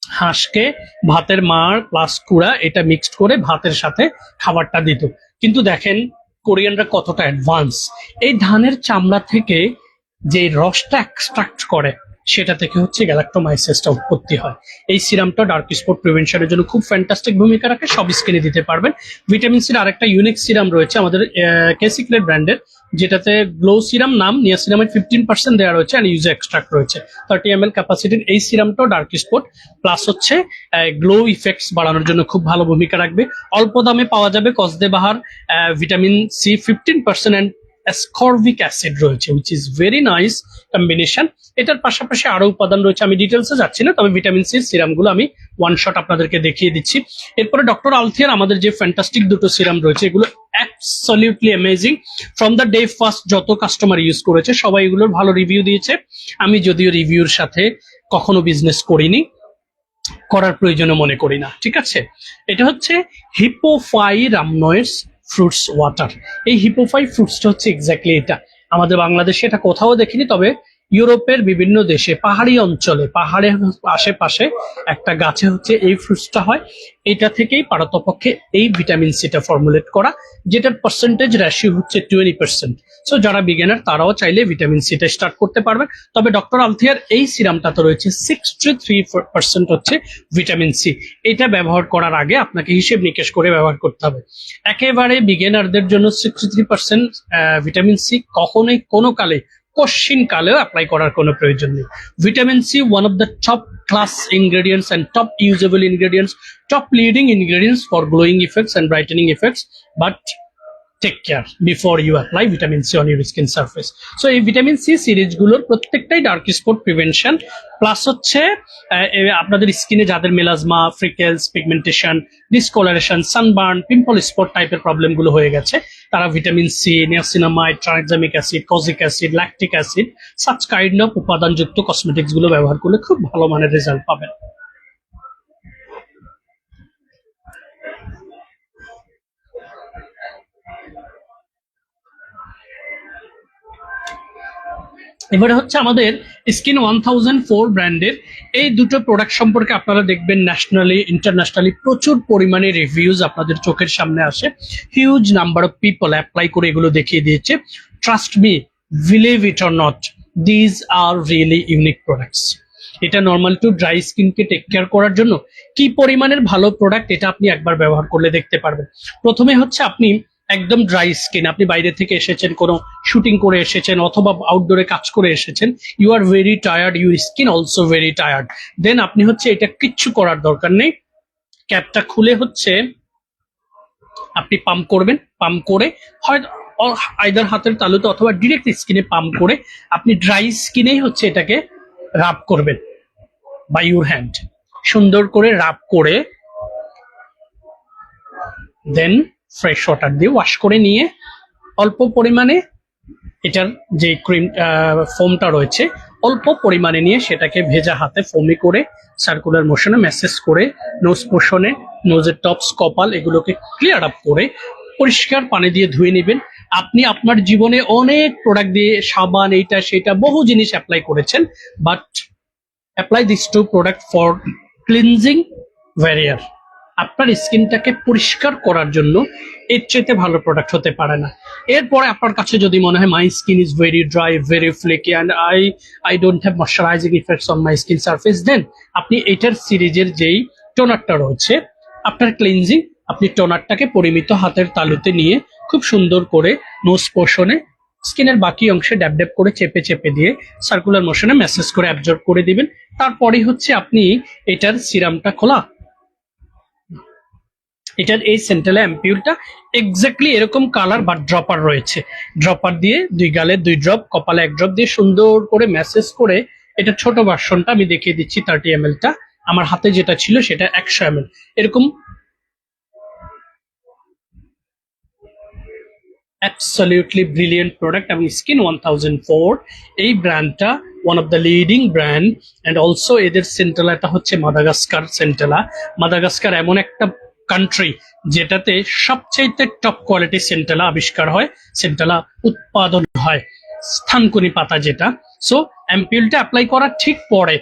হাঁসকে ভাতের মাড় প্লাস কুড়া এটা মিক্সড করে ভাতের সাথে খাবারটা দিত। কিন্তু দেখেন কোরিয়ানরা কতটা অ্যাডভান্স, এই ধানের চামড়া থেকে যে রসটা এক্সট্রাক্ট করে সেটা থেকে হচ্ছে গ্যালাক্টোমাইসিসটা উৎপত্তি হয়। এই সিরামটা ডার্ক স্পট প্রিভেনশনের জন্য খুব ফ্যান্টাস্টিক ভূমিকা রাখে, সব স্কিনে দিতে পারবেন। ভিটামিন সির আরেকটা ইউনিক সিরাম রয়েছে আমাদের কেসিক্লেট ব্র্যান্ডের, যেটাতে গ্লো সিরাম নাম, নিয়াসিনামাইড 15% দেওয়া রয়েছে আর ইউজা এক্সট্রাক্ট রয়েছে 30 ml ক্যাপাসিটির। এই সিরামটাও ডার্ক স্পট প্লাস হচ্ছে গ্লো ইফেক্টস বাড়ানোর জন্য খুব ভালো ভূমিকা রাখবে। অল্প দামে পাওয়া যাবে, Cos De Baha vitamin C 15% and ascorbic acid রয়েছে, which is very nice combination. এটার পাশাপাশি আরো উপাদান রয়েছে, আমি ডিটেলসে যাচ্ছি না, তবে ভিটামিন সি সিরামগুলো আমি ওয়ান শট আপনাদেরকে দেখিয়ে দিচ্ছি। এরপরে ডক্টর আলথিয়ার আমাদের যে ফ্যান্টাস্টিক দুটো সিরাম রয়েছে, এগুলো absolutely amazing. From the day first যত কাস্টমার ইউজ করেছে সবাই এগুলোর ভালো রিভিউ দিয়েছে। আমি যদিও রিভিউর সাথে কখনো বিজনেস করিনি, করার প্রয়োজনও মনে করি না, ঠিক আছে। এটা হচ্ছে হিপোফাই রামনয়েস ফ্রুটস ওয়াটার। এই হিপোফাই ফ্রুটসটা হচ্ছে এক্স্যাক্টলি এটা, আমাদের বাংলাদেশে এটা কোথাও দেখিনি, তবে ইউরোপের বিভিন্ন দেশে পাহাড়ি অঞ্চলে, পাহাড়ের আশেপাশে একটা গাছে হচ্ছে এই ফ্রুটসটা হয়। এটা থেকেই পারতপক্ষে এই ভিটামিন সিটা ফর্মুলেট করা, যেটার পার্সেন্টেজ রেশিও হচ্ছে 20%। সো যারা বিগিনার তারাও চাইলে ভিটামিন সিটা স্টার্ট করতে পারবে। তবে ডক্টর আলথিয়ার এই সিরামটাতে রয়েছে 63% হচ্ছে ভিটামিন সি। এটা ব্যবহার করার আগে আপনাকে হিসেব নিকেশ করে ব্যবহার করতে হবে। একেবারে বিগিনারদের জন্য 63% ভিটামিন সি কখনোই কোনো কালে কোশ্চিন কালেও অ্যাপ্লাই করার কোনো প্রয়োজন নেই। Vitamin C one of the top class ingredients and top usable ingredients, top leading ingredients for glowing effects and brightening effects, but take care before you apply vitamin C on your skin surface. So এই ভিটামিন সি সিরিজগুলোর প্রত্যেকটাই ডার্ক স্পট প্রিভেনশন, প্লাস হচ্ছে আপনাদের স্কিনে যাদের melasma, freckles, pigmentation, discolouration, sunburn, pimple spot টাইপের প্রবলেমগুলো হয়ে গেছে, তারা vitamin C, niacinamide, tranexamic acid, kojic acid, lactic acid, such kind of উপাদানযুক্ত কসমেটিক্স গুলো ব্যবহার করলে খুব ভালো মানের রেজাল্ট পাবেন। এবারে হচ্ছে আমাদের স্কিন 1004 ব্র্যান্ডের এই দুটো প্রোডাক্ট সম্পর্কে আপনারা দেখবেন ন্যাশনালি ইন্টারন্যাশনালি প্রচুর পরিমাণে রিভিউজ আপনাদের চোখের সামনে আসে। Huge number of people apply করে এগুলো দেখিয়ে দিয়েছে। Trust me, believe it or not, these are really unique products. এটা নর্মাল টু ড্রাই স্কিনকে টেক কেয়ার করার জন্য কি পরিমাণের ভালো প্রোডাক্ট, এটা আপনি একবার ব্যবহার করলে দেখতে পারবেন। প্রথমে হচ্ছে আপনি একদম ড্রাই স্কিন, আপনি বাইরে থেকে এসেছেন, কোনো শুটিং করে এসেছেন অথবা আউটডোরে কাজ করে এসেছেন, you are very tired, your skin also very tired, then আপনি হচ্ছে এটা কিচ্ছু করার দরকার নেই, ক্যাপটা খুলে হচ্ছে আপনি পাম্প করবেন। পাম্প করে হয়তো আইদার হাতের তালুতে অথবা ডিরেক্ট স্কিনে পাম্প করে আপনি ড্রাই স্কিনেই হচ্ছে এটাকে রাব করবেন বাই ইউর হ্যান্ড, সুন্দর করে রাব করে দেন ফ্রেশ ওয়াটার দিয়ে ওয়াশ করে নিয়ে অল্প পরিমাণে এটার যে ক্রিম ফোমটা রয়েছে অল্প পরিমাণে নিয়ে সেটাকে ভেজা হাতে ফোমি করে সার্কুলার মোশনে ম্যাসেজ করে নোজ পোর্শনে, নোজের টপস, কপাল এগুলোকে ক্লিয়ার আপ করে পরিষ্কার পানি দিয়ে ধুয়ে নেবেন। আপনি আপনার জীবনে অনেক প্রোডাক্ট দিয়ে সাবান, এইটা সেটা বহু জিনিস অ্যাপ্লাই করেছেন, but apply this two product for cleansing barrier. আপনার স্কিনটাকে পরিষ্কার করার জন্য এর চাইতে ভালো প্রোডাক্ট হতে পারে না। এরপরে আপনার কাছে যদি মনে হয় my skin is very dry, very flaky and I don't have moisturising effects on my skin surface, then আপনি এটার সিরিজের যেই টোনারটা রয়েছে আপনার ক্লিনজিং, আপনি টোনারটাকে পরিমিত হাতের তালুতে নিয়ে খুব সুন্দর করে নোজ পোর্শনে স্কিনের বাকি অংশে ড্যাব ড্যাব করে চেপে চেপে দিয়ে সার্কুলার মোশনে ম্যাসেজ করে অ্যাবজর্ব করে দিবেন। তারপরেই হচ্ছে আপনি এটার সিরামটা খোলা, এটার এই সেন্ট্রাল অ্যাম্পিউলটা এক্স্যাক্টলি এরকম কালার বা ড্রপার রয়েছে, ড্রপার দিয়ে দুই গালে 2 ড্রপ, কপালে 1 ড্রপ দিয়ে সুন্দর করে ম্যাসেজ করে, এটা ছোট ভার্সনটা আমি দেখিয়ে দিচ্ছি 30 ml টা, আমার হাতে যেটা ছিল সেটা 100 ml, এরকম অ্যাবসলিউটলি ব্রিলিয়েন্ট প্রোডাক্ট। এবং স্কিন 1004 এই ব্র্যান্ডটা one of the leading brand, and also এদের সেন্টেলাটা হচ্ছে মাদাগাস্কার সেন্টেলা। মাদাগাস্কার এমন একটা কান্ট্রি যেটাতে সবচাইতে টপ কোয়ালিটি সেন্টেলা আবিষ্কার হয়, সেন্টেলা উৎপাদন হয়, স্থানকুনি পাতা যেটা। সো অ্যাম্পিউলটা অ্যাপ্লাই করার ঠিক পরে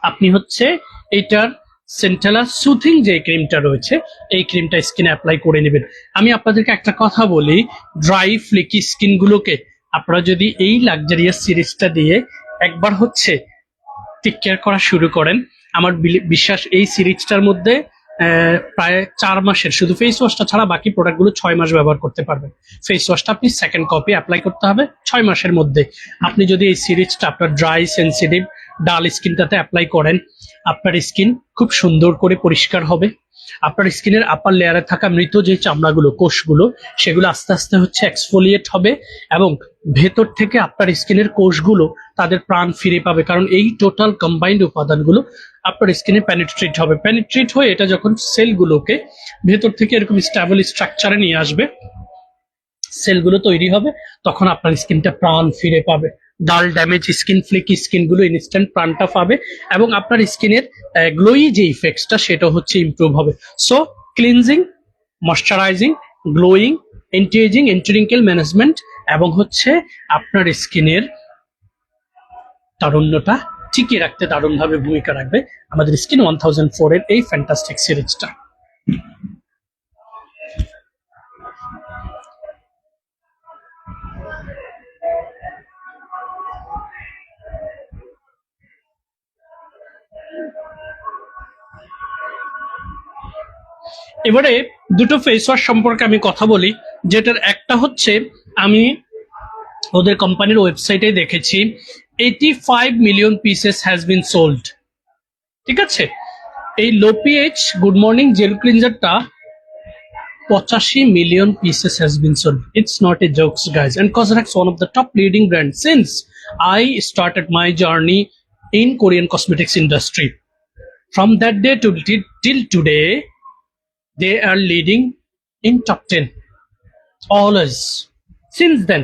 আপনি হচ্ছে এইটার সেন্টেলা সুথিং যে ক্রিমটা রয়েছে এই ক্রিমটা স্কিনে অ্যাপ্লাই করে নেবেন। আমি আপনাদেরকে একটা কথা বলি, ড্রাই ফ্লেকি স্কিন গুলোকে আপনারা যদি এই লাক্সারিয়াস সিরিজটা দিয়ে একবার হচ্ছে টেক কেয়ার করা শুরু করেন, আমার বিশ্বাস এই সিরিজটার মধ্যে প্রায় 4 মাসের, শুধু ফেস ওয়াশটা ছাড়া বাকি প্রোডাক্টগুলো 6 মাস ব্যবহার করতে পারবেন। ফেস ওয়াশটা আপনি সেকেন্ড কপি অ্যাপ্লাই করতে হবে 6 মাসের মধ্যে। আপনি যদি এই সিরিজটা আপনার ড্রাই, সেন্সিটিভ, ডাল স্কিনটাতে অ্যাপ্লাই করেন, আপনার স্কিন খুব সুন্দর করে পরিষ্কার হবে। আপনার স্কিনের আপার লেয়ারে থাকা মৃত যে চামড়াগুলো, কোষগুলো, সেগুলো আস্তে আস্তে হচ্ছে এক্সফোলিয়েট হবে এবং ভেতর থেকে আপনার স্কিনের কোষগুলো তাদের প্রাণ ফিরে পাবে, কারণ এই টোটাল কম্বাইন্ড উপাদানগুলো আপনার স্কিনে পেনিট্রেট হবে। পেনিট্রেট হয়ে এটা যখন সেলগুলোকে ভেতর থেকে এরকম স্টেবল স্ট্রাকচারে নিয়ে আসবে, সেলগুলো তৈরি হবে, তখন আপনার স্কিনটা প্রাণ ফিরে পাবে। ডাল, ড্যামেজ স্কিন, ফ্লেকি স্কিন গুলো ইনস্ট্যান্ট প্রাণটা পাবে এবং আপনার স্কিনের গ্লোই যে ইফেক্টসটা সেটা হচ্ছে ইমপ্রুভ হবে। So cleansing, moisturizing, glowing, anti aging, anti wrinkle management এবং হচ্ছে আপনার স্কিনের তারুণ্যটা টিকিয়ে রাখতে দারুণভাবে ভূমিকা রাখবে আমাদের স্কিন 1004 এর এই ফ্যান্টাস্টিক সিরিজটা। এবারে দুটো ফেস ওয়াশ সম্পর্কে আমি কথা বলি, যেটার একটা হচ্ছে আমি ওদের কোম্পানির ওয়েবসাইটে দেখেছি 85 million pieces has been sold. ঠিক আছে, এই low pH good morning gel ক্লিনজারটা 85 million pieces has been sold. It's not a jokes, guys. And Cosrx one of the top leading brands since I started my journey in Korean cosmetics industry. From that day to till today, they are leading in top 10 always since then.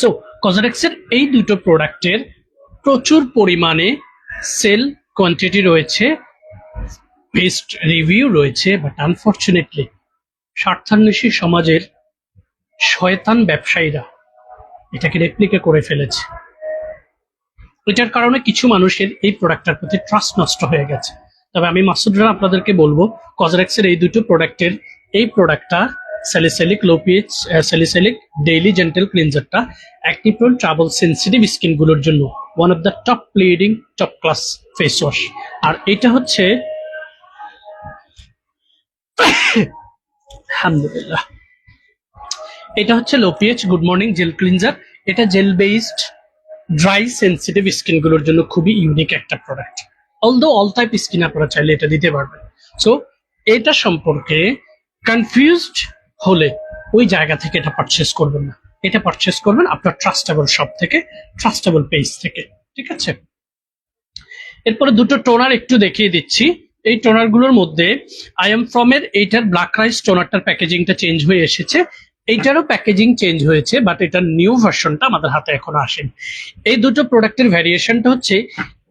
So Cosrx এর এই দুটো প্রোডাক্টের প্রচুর পরিমাণে সেল কোয়ান্টিটি রয়েছে, বেস্ট রিভিউ রয়েছে, বাট আনফরচুনেটলি স্বার্থান্বেষী সমাজের শয়তান ব্যবসায়ীরা এটাকে রেপ্লিকা করে ফেলেছে। এটার কারণে কিছু মানুষের এই প্রোডাক্টটার প্রতি ট্রাস্ট নষ্ট হয়ে গেছে। তবে আমি মাসুদরা আপনাদেরকে বলবো কজরেক্সের এই দুটো প্রোডাক্টের এই প্রোডাক্টটা salicylic low pH salicylic daily gentle ক্লিনজারটা acne prone trouble sensitive skin গুলোর জন্য one of the top leading top class face wash. আর এটা হচ্ছে আলহামদুলিল্লাহ, এটা হচ্ছে low pH good morning gel cleanser. এটা gel based dry sensitive skin গুলোর জন্য খুবই ইউনিক একটা প্রোডাক্ট। অলদো অল টাইপ স্কিন আপনারা চাইলে এটা দিতে পারবেন। সো এটা সম্পর্কে কনফিউজড হলে ওই জায়গা থেকে এটা পারচেস করবেন না, এটা পারচেস করবেন আপনার ট্রাস্টেবল শপ থেকে, ট্রাস্টেবল পেজ থেকে। ঠিক আছে, এরপরে দুটো টোনার একটু দেখিয়ে দিচ্ছি। এই টোনার গুলোর মধ্যে আই এম ফ্রম এর এইটার ব্ল্যাক রাইস টোনারটার প্যাকেজিংটা চেঞ্জ হয়ে এসেছে, এইটারও প্যাকেজিং চেঞ্জ হয়েছে, বাট এটার নিউ ভার্সনটা আমাদের হাতে এখনো আসেনি। এই দুটো প্রোডাক্টের ভ্যারিয়েশনটা হচ্ছে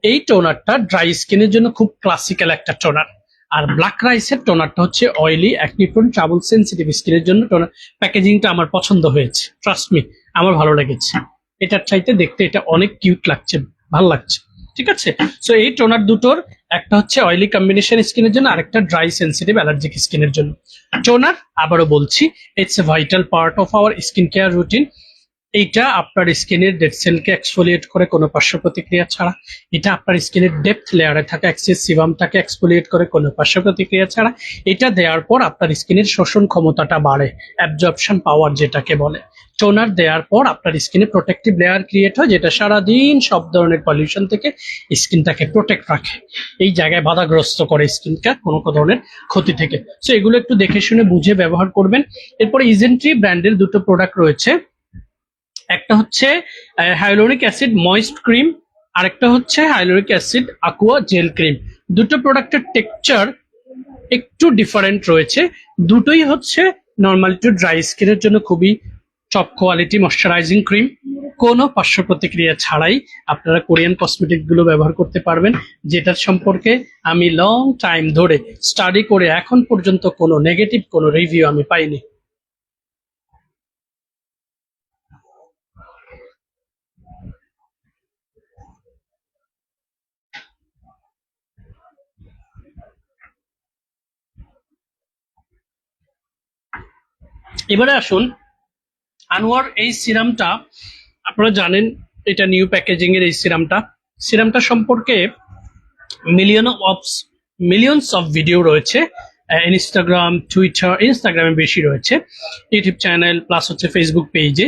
এই টোনারটা ড্রাই স্কিনের জন্য খুব ক্লাসিক্যাল একটা টোনার, আর ব্ল্যাক রাইসের টোনারটা হচ্ছে oily acne prone trouble sensitive স্কিনের জন্য টোনার। প্যাকেজিংটা আমার পছন্দ হয়েছে, ট্রাস্ট মি আমার ভালো লেগেছে। এটার চাইতে দেখতে এটা অনেক কিউট লাগছে, ভালো লাগছে। ঠিক আছে, সো এই টোনার দুটোর একটা হচ্ছে অয়েলি কম্বিনেশন স্কিনের জন্য, আরেকটা ড্রাই সেনসিটিভ অ্যালার্জিক স্কিনের জন্য। টোনার আবারও বলছি, it's a vital part of our skin care routine. এইটা আপনার স্কিনের ডেড সেলকে এক্সফোলিয়েট করে কোনো পার্শ্ব প্রতিক্রিয়া ছাড়া। এটা আপনার স্কিনের ডেপথ লেয়ারে থাকা এক্সেস সিবামটাকে এক্সফোলিয়েট করে কোনো পার্শ্ব প্রতিক্রিয়া ছাড়া। এটা দেওয়ার পর আপনার স্কিনের শোষণ ক্ষমতাটা বাড়ে, অ্যাবজর্পশন পাওয়ার যেটাকে বলে। টোনার দেওয়ার পর আপনার স্কিনে প্রোটেক্টিভ লেয়ার ক্রিয়েট হয়, যেটা সারাদিন সব ধরনের পলিউশন থেকে স্কিনটাকে প্রোটেক্ট রাখে, এই জায়গায় বাধাগ্রস্ত করে স্কিনটা কোনো ধরনের ক্ষতি থেকে। সো এগুলো একটু দেখে শুনে বুঝে ব্যবহার করবেন। এরপরে ইজেন্ট্রি ব্র্যান্ডের দুটো প্রোডাক্ট রয়েছে, একটা হচ্ছে হাইলোরিক অ্যাসিড ময়েস্ট ক্রিম, আরেকটা হচ্ছে হাইলোরিক অ্যাসিড aqua জেল ক্রিম। দুটো প্রোডাক্টের টেক্সচার একটু ডিফারেন্ট রয়েছে, দুটোই হচ্ছে নর্মাল টু ড্রাই স্কিনের জন্য খুবই টপ কোয়ালিটি ময়শ্চারাইজিং ক্রিম। কোনো পার্শ্ব প্রতিক্রিয়া ছাড়াই আপনারা কোরিয়ান কসমেটিক গুলো ব্যবহার করতে পারবেন, যেটার সম্পর্কে আমি লং টাইম ধরে স্টাডি করে এখন পর্যন্ত কোনো নেগেটিভ কোনো রিভিউ আমি পাইনি। এবারে আসুন আনোয়ার এই সিরামটা, আপনারা জানেন এটা নিউ প্যাকেজিং এর এই সিরামটা সম্পর্কে মিলিয়নস অফ ভিডিও রয়েছে, ইনস্টাগ্রাম টুইটার, ইনস্টাগ্রামে বেশি রয়েছে, ইউটিউব চ্যানেল প্লাস হচ্ছে ফেসবুক পেজে।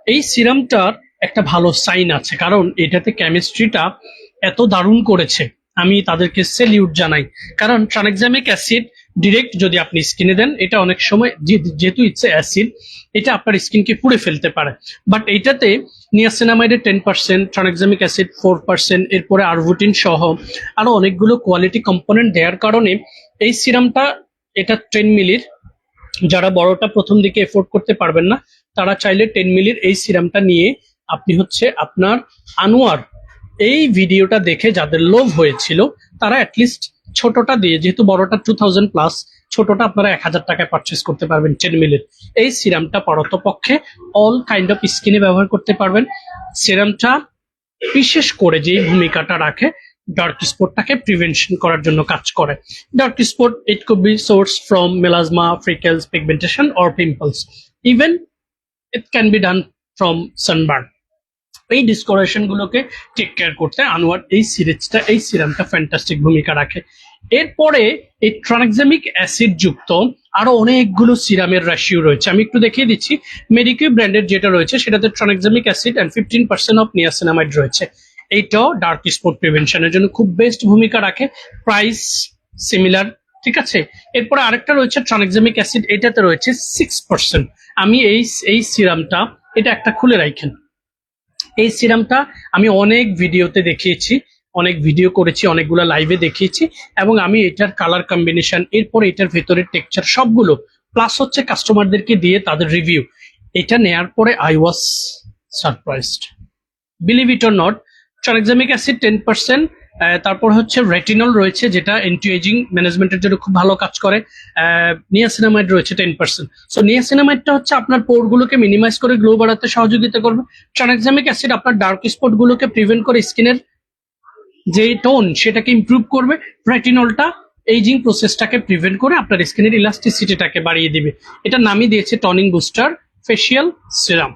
এই সিরামটার একটা ভালো সাইন আছে, কারণ এটাতে কেমিস্ট্রিটা এত দারুণ করেছে, আমি তাদেরকে সেলিউট জানাই। কারণ ট্রানএক্সামিক অ্যাসিড ডিরেক্ট যদি আপনি স্কিনে দেন, এটা অনেক সময় যেহেতু ইটস অ্যাসিড, এটা আপনার স্কিনকে পুড়ে ফেলতে পারে। বাট এইটাতে নিয়াসিনামাইডের 10%, ট্রানএক্সামিক অ্যাসিড 4%, এরপরে আরভুটিন সহ আরো অনেকগুলো কোয়ালিটি কম্পোনেন্ট দেওয়ার কারণে এই সিরামটা, এটা 10 মিলির, যারা বড়টা প্রথম দিকে এফোর্ড করতে পারবেন না তারা চাইলে 10 মিলির এই সিরামটা নিয়ে আপনি হচ্ছে আপনার আনোয়ার এই ভিডিওটা দেখে যাদের লোভ হয়েছিল তারা অ্যাটলিস্ট ছোটটা দিয়ে, যেহেতু বড়টা 2000 প্লাস, ছোটটা আপনারা 1000 টাকায় পারচেস করতে পারবেন 10 মিলির এই সিরামটা। পক্ষে অল কাইন্ড অফ স্কিনে ব্যবহার করতে পারবেন। সিরামটা বিশেষ করে যে ভূমিকাটা রাখে, ডার্ক স্পটটাকে প্রিভেনশন করার জন্য কাজ করে। Dark spot it could B source from melasma, freckles, pigmentation or pimples, even it can be done from sunburn. এই ডিসকোরেশন গুলোকে টেক কেয়ার করতে আনোয়ার এই সিরামটা ফ্যান্টাস্টিক ভূমিকা রাখে। এরপরে এই ট্রানএক্সামিক অ্যাসিড যুক্ত আরো অনেকগুলো সিরামের রেশিও রয়েছে, আমি একটু দেখিয়ে দিচ্ছি। মেডিকিউ ব্র্যান্ডের যেটা রয়েছে সেটাতে ট্রানএক্সামিক অ্যাসিড অ্যান্ড 15% অফ নিয়াসিনামাইড রয়েছে। এইটাও ডার্ক স্পট প্রিভেনশনের জন্য খুব বেস্ট ভূমিকা রাখে, প্রাইস সিমিলার, ঠিক আছে। এরপরে আরেকটা রয়েছে ট্রানএক্সামিক অ্যাসিড, এটাতে রয়েছে 6%। আমি এই সিরামটা, এটা একটা খুলে রাখেন, এই সিরামটা আমি অনেক ভিডিওতে দেখিয়েছি, অনেক ভিডিও করেছি, অনেকগুলো লাইভে দেখিয়েছি, এবং আমি এটার কালার কম্বিনেশন, এরপর এটার ভেতরের টেক্সচার সবগুলো, প্লাস হচ্ছে কাস্টমারদেরকে দিয়ে তাদের রিভিউ, এটা নেয়ার পরে I was surprised, believe it or not. Tranexamic acid 10%, তারপর হচ্ছে রেটিনল রয়েছে যেটা অ্যান্টি এজিং ম্যানেজমেন্টের জন্য খুব ভালো কাজ করে, নিয়াসিনামাইড রয়েছে 10%। সো নিয়াসিনামাইডটা হচ্ছে আপনার পোরগুলোকে মিনিমাইজ করে গ্লো বাড়াতে সহযোগিতা করবে। ট্রানএক্সামিক অ্যাসিড আপনার ডার্ক স্পট গুলোকে প্রিভেন্ট করে স্কিনের যে টোন সেটাকে ইমপ্রুভ করবে। রেটিনলটা এইজিং প্রসেসটাকে প্রিভেন্ট করে আপনার স্কিনের ইলাস্টিসিটিটাকে বাড়িয়ে দিবে। এটা নামই দিয়েছে toning booster facial serum,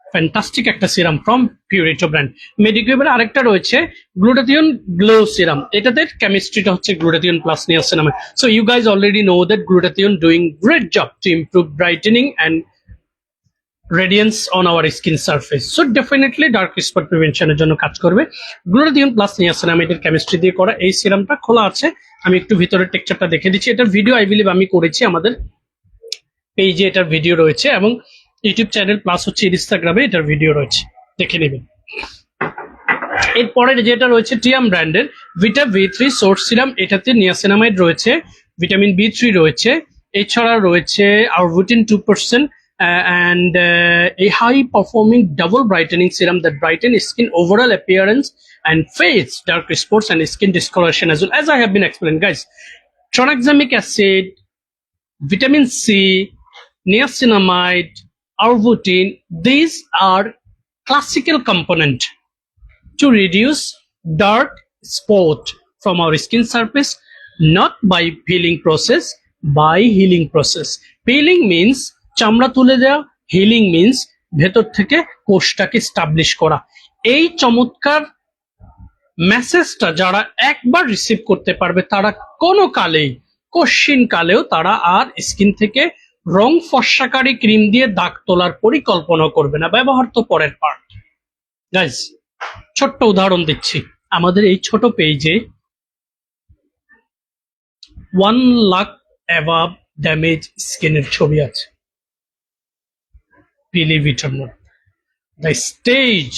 fantastic একটা সিরাম ফ্রম পিউরিটো ব্র্যান্ড। মেডিকেবের আরেকটা রয়েছে গ্লুটাথিয়ন গ্লো সিরাম, এটাতে কেমিস্ট্রিটা হচ্ছে glutathione plus niacinamide. So you guys already know that glutathione doing great job to improve brightening and radiance on our skin surface. So definitely dark spot প্রিভেনশনের জন্য কাজ করবে। গ্লুটাথিয়ন প্লাস নিয়াসিনামাইডের কেমিস্ট্রি দিয়ে করা এই সিরামটা খোলা আছে, আমি একটু ভিতরের টেক্সচারটা দেখে দিচ্ছি। এটার ভিডিও আই বিলিভ আমি করেছি, আমাদের পেজে এটার ভিডিও রয়েছে, এবং ইউটিউব চ্যানেল প্লাস হচ্ছে ইনস্টাগ্রামে এটার ভিডিও রয়েছে, দেখে নেবেন। এরপরে যেটা রয়েছে টিয়াম ব্র্যান্ডের ভিটা V3 সোর্স সিরাম, এটাতে নিয়াসিনামাইড রয়েছে, ভিটামিন B3 রয়েছে, এছাড়া রয়েছে arbutin 2%, and a high performing double brightening serum that brighten skin overall appearance and fades dark spots and skin discoloration as well, as I have been explaining guys. Tranexamic acid, vitamin C, niacinamide, arbutin, these are classical component to reduce dark spot from our skin surface, not by peeling process, by healing process. Peeling means চামড়া তুলে দেওয়া, হিলিং মিন্স ভেতর থেকে কোষটাকে স্টাবলিশ করা। এই চমৎকার মেসেজটা যারা একবার রিসিভ করতে পারবে তারা কোনো কালেই, কশিন কালেও তারা আর স্কিন থেকে রং ফর্সাকারী ক্রিম দিয়ে দাগ তোলার পরিকল্পনা করবে না, ব্যবহার তো পরের পার্ট। গাইজ ছোট্ট উদাহরণ দিচ্ছি, আমাদের এই ছোট পেজে 1 লাখ অ্যাভাব ড্যামেজ স্কিনের ছবি আছে। Believe it or not, the stage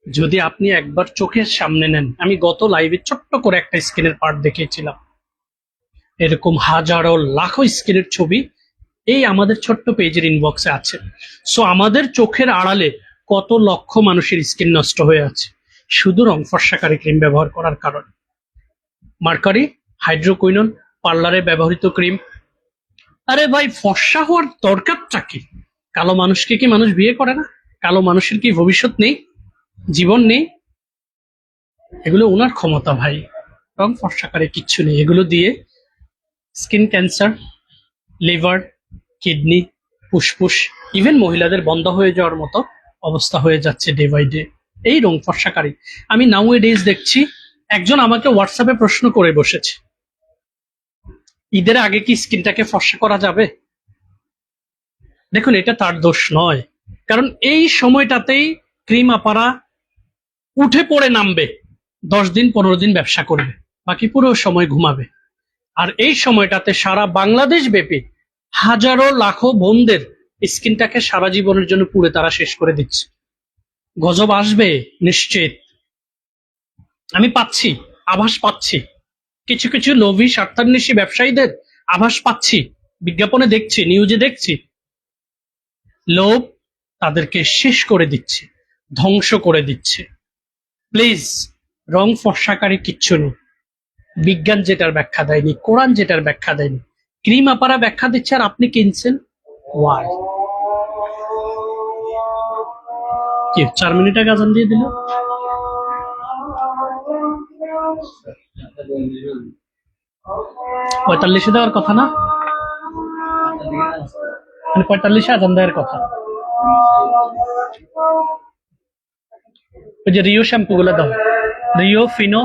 যদি আপনি একবার চোখের সামনে নেন, আমি গত লাইভে ছোট্ট করে একটা স্কিনের পার্ট দেখিয়েছিলাম, এরকম হাজারো লাখো স্কিনের ছবি এই আমাদের ছোট্ট পেজের ইনবক্সে আছে। সো আমাদের চোখের আড়ালে কত লক্ষ মানুষের স্কিন নষ্ট হয়ে আছে শুধু রং ফর্সাকারী ক্রিম ব্যবহার করার কারণে। মার্কারি, হাইড্রোকুইনন, পার্লারে ব্যবহৃত ক্রিম। আরে ভাই, ফর্সা হওয়ার দরকারটা কি? কালো মানুষকে কি মানুষ বিয়ে করে না? কালো মানুষের কি ভবিষ্যৎ নেই, জীবন নেই? এগুলো ওনার ক্ষমতা ভাই, রং ফর্সাকারে কিচ্ছু নেই। এগুলো দিয়ে স্কিন ক্যান্সার, লিভার, কিডনি, ফুসফুস, ইভেন মহিলাদের বন্ধ হয়ে যাওয়ার মতো অবস্থা হয়ে যাচ্ছে ডে বাই ডে এই রং ফর্সাকারী। আমি নাও এ ডেজ দেখছি, একজন আমাকে হোয়াটসঅ্যাপে প্রশ্ন করে বসেছে, ঈদের আগে কি স্কিনটাকে ফর্সা করা যাবে? দেখুন, এটা তার দোষ নয়, কারণ এই সময়টাতেই ক্রিম আপারা উঠে পড়ে নামবে, 10 দিন 15 দিন ব্যবসা করবে, বাকি পুরো সময় ঘুমাবে। আর এই সময়টাতে সারা বাংলাদেশ ব্যাপী হাজারো লাখো বোনদের স্কিনটাকে সারা জীবনের জন্য পুড়ে তারা শেষ করে দিচ্ছে। গজব আসবে নিশ্চিত, আমি পাচ্ছি, আভাস পাচ্ছি, কিছু কিছু লোভী স্বার্থান্বেষী ব্যবসায়ীদের আভাস পাচ্ছি, বিজ্ঞাপনে দেখছি, নিউজে দেখছি, লোভ তাদেরকে শেষ করে দিচ্ছে, ধ্বংস করে দিচ্ছে। প্লিজ, রং ফর্সাকারী কিচ্ছু নেই, বিজ্ঞান যেটার ব্যাখ্যা দেয়নি, কোরআন যেটার ব্যাখ্যা দেয়নি, ক্রিম আপারা ব্যাখ্যা দিচ্ছে আর আপনি কিনছেন। ওয়াই? কি 4 মিনিট আগে আজান দিয়ে দিল? 45 দেওয়ার কথা না, 45 আজান দেওয়ার কথা। ওই যে রিও শ্যাম্পু গুলো দাও, রিও, ফিনো,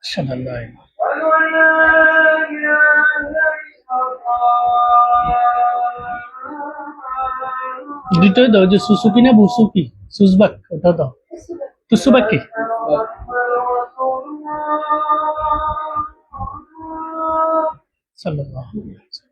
সাল্লাল্লাহু দুটোই দাও, যে সুসুকি না বুসুকি, সুজবাক ওটা দাও, তুসুবাকি। সাল্লাল্লাহু আলাইহি ওয়াসাল্লাম।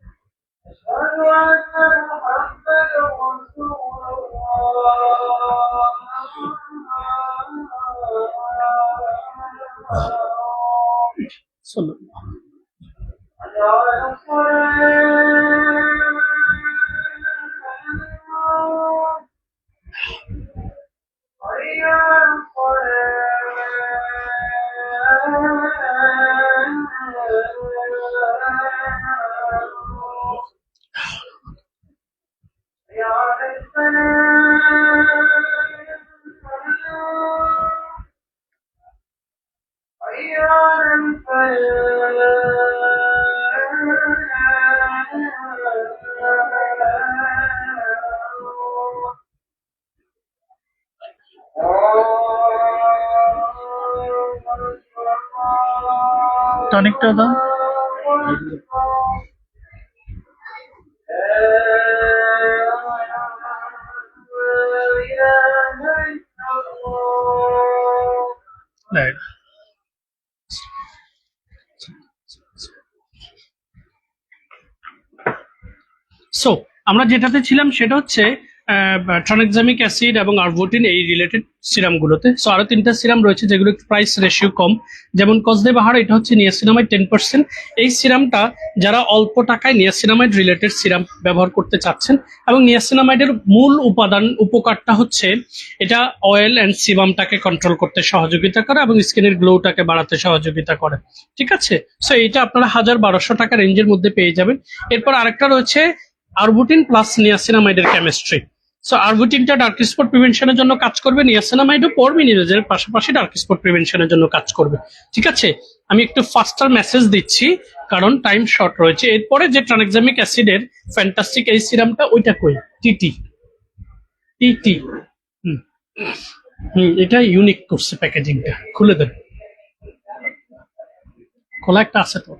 টনিকটা দাও। Right. সো আমরা যেটাতে ছিলাম সেটা হচ্ছে ট্রানএক্সামিক অ্যাসিড এবং আরবুটিন, এই রিলেটেড সিরামগুলোতে। সো আরো তিনটা সিরাম রয়েছে যেগুলো প্রাইস রেশিও কম, যেমন কসদে বাহার, এটা হচ্ছে নিয়াসিনামাইড 10%। এই সিরামটা যারা অল্প টাকায় নিয়াসিনামাইড রিলেটেড সিরাম ব্যবহার করতে চাচ্ছেন, এবং নিয়াসিনামাইডের মূল উপকারটা হচ্ছে এটা অয়েল অ্যান্ড সিবামটাকে কন্ট্রোল করতে সহযোগিতা করে এবং স্কিনের গ্লোটাকে বাড়াতে সহযোগিতা করে। ঠিক আছে, সো এটা আপনারা 1000-1200 টাকা রেঞ্জের মধ্যে পেয়ে যাবেন। এরপর আরেকটা রয়েছে আরবুটিন প্লাস নিয়াসিনামাইডের কেমিস্ট্রি। সো আরবুটিনটা ডার্ক স্পট প্রিভেনশনের জন্য কাজ করবে, নিয়াসিনামাইডও পরমিনিজের পাশাপাশি ডার্ক স্পট প্রিভেনশনের জন্য কাজ করবে। ঠিক আছে, আমি একটু ফাস্টার মেসেজ দিচ্ছি কারণ টাইম শর্ট রয়েছে। এরপরে যে ট্রানএক্সামিক অ্যাসিডের ফ্যান্টাস্টিক এই সিরামটা, ওইটা কই, টিটি টিটি। হুম হুম, এটা ইউনিক করছে প্যাকেজিংটা, খুলে দেন, খোলা একটা আছে তো,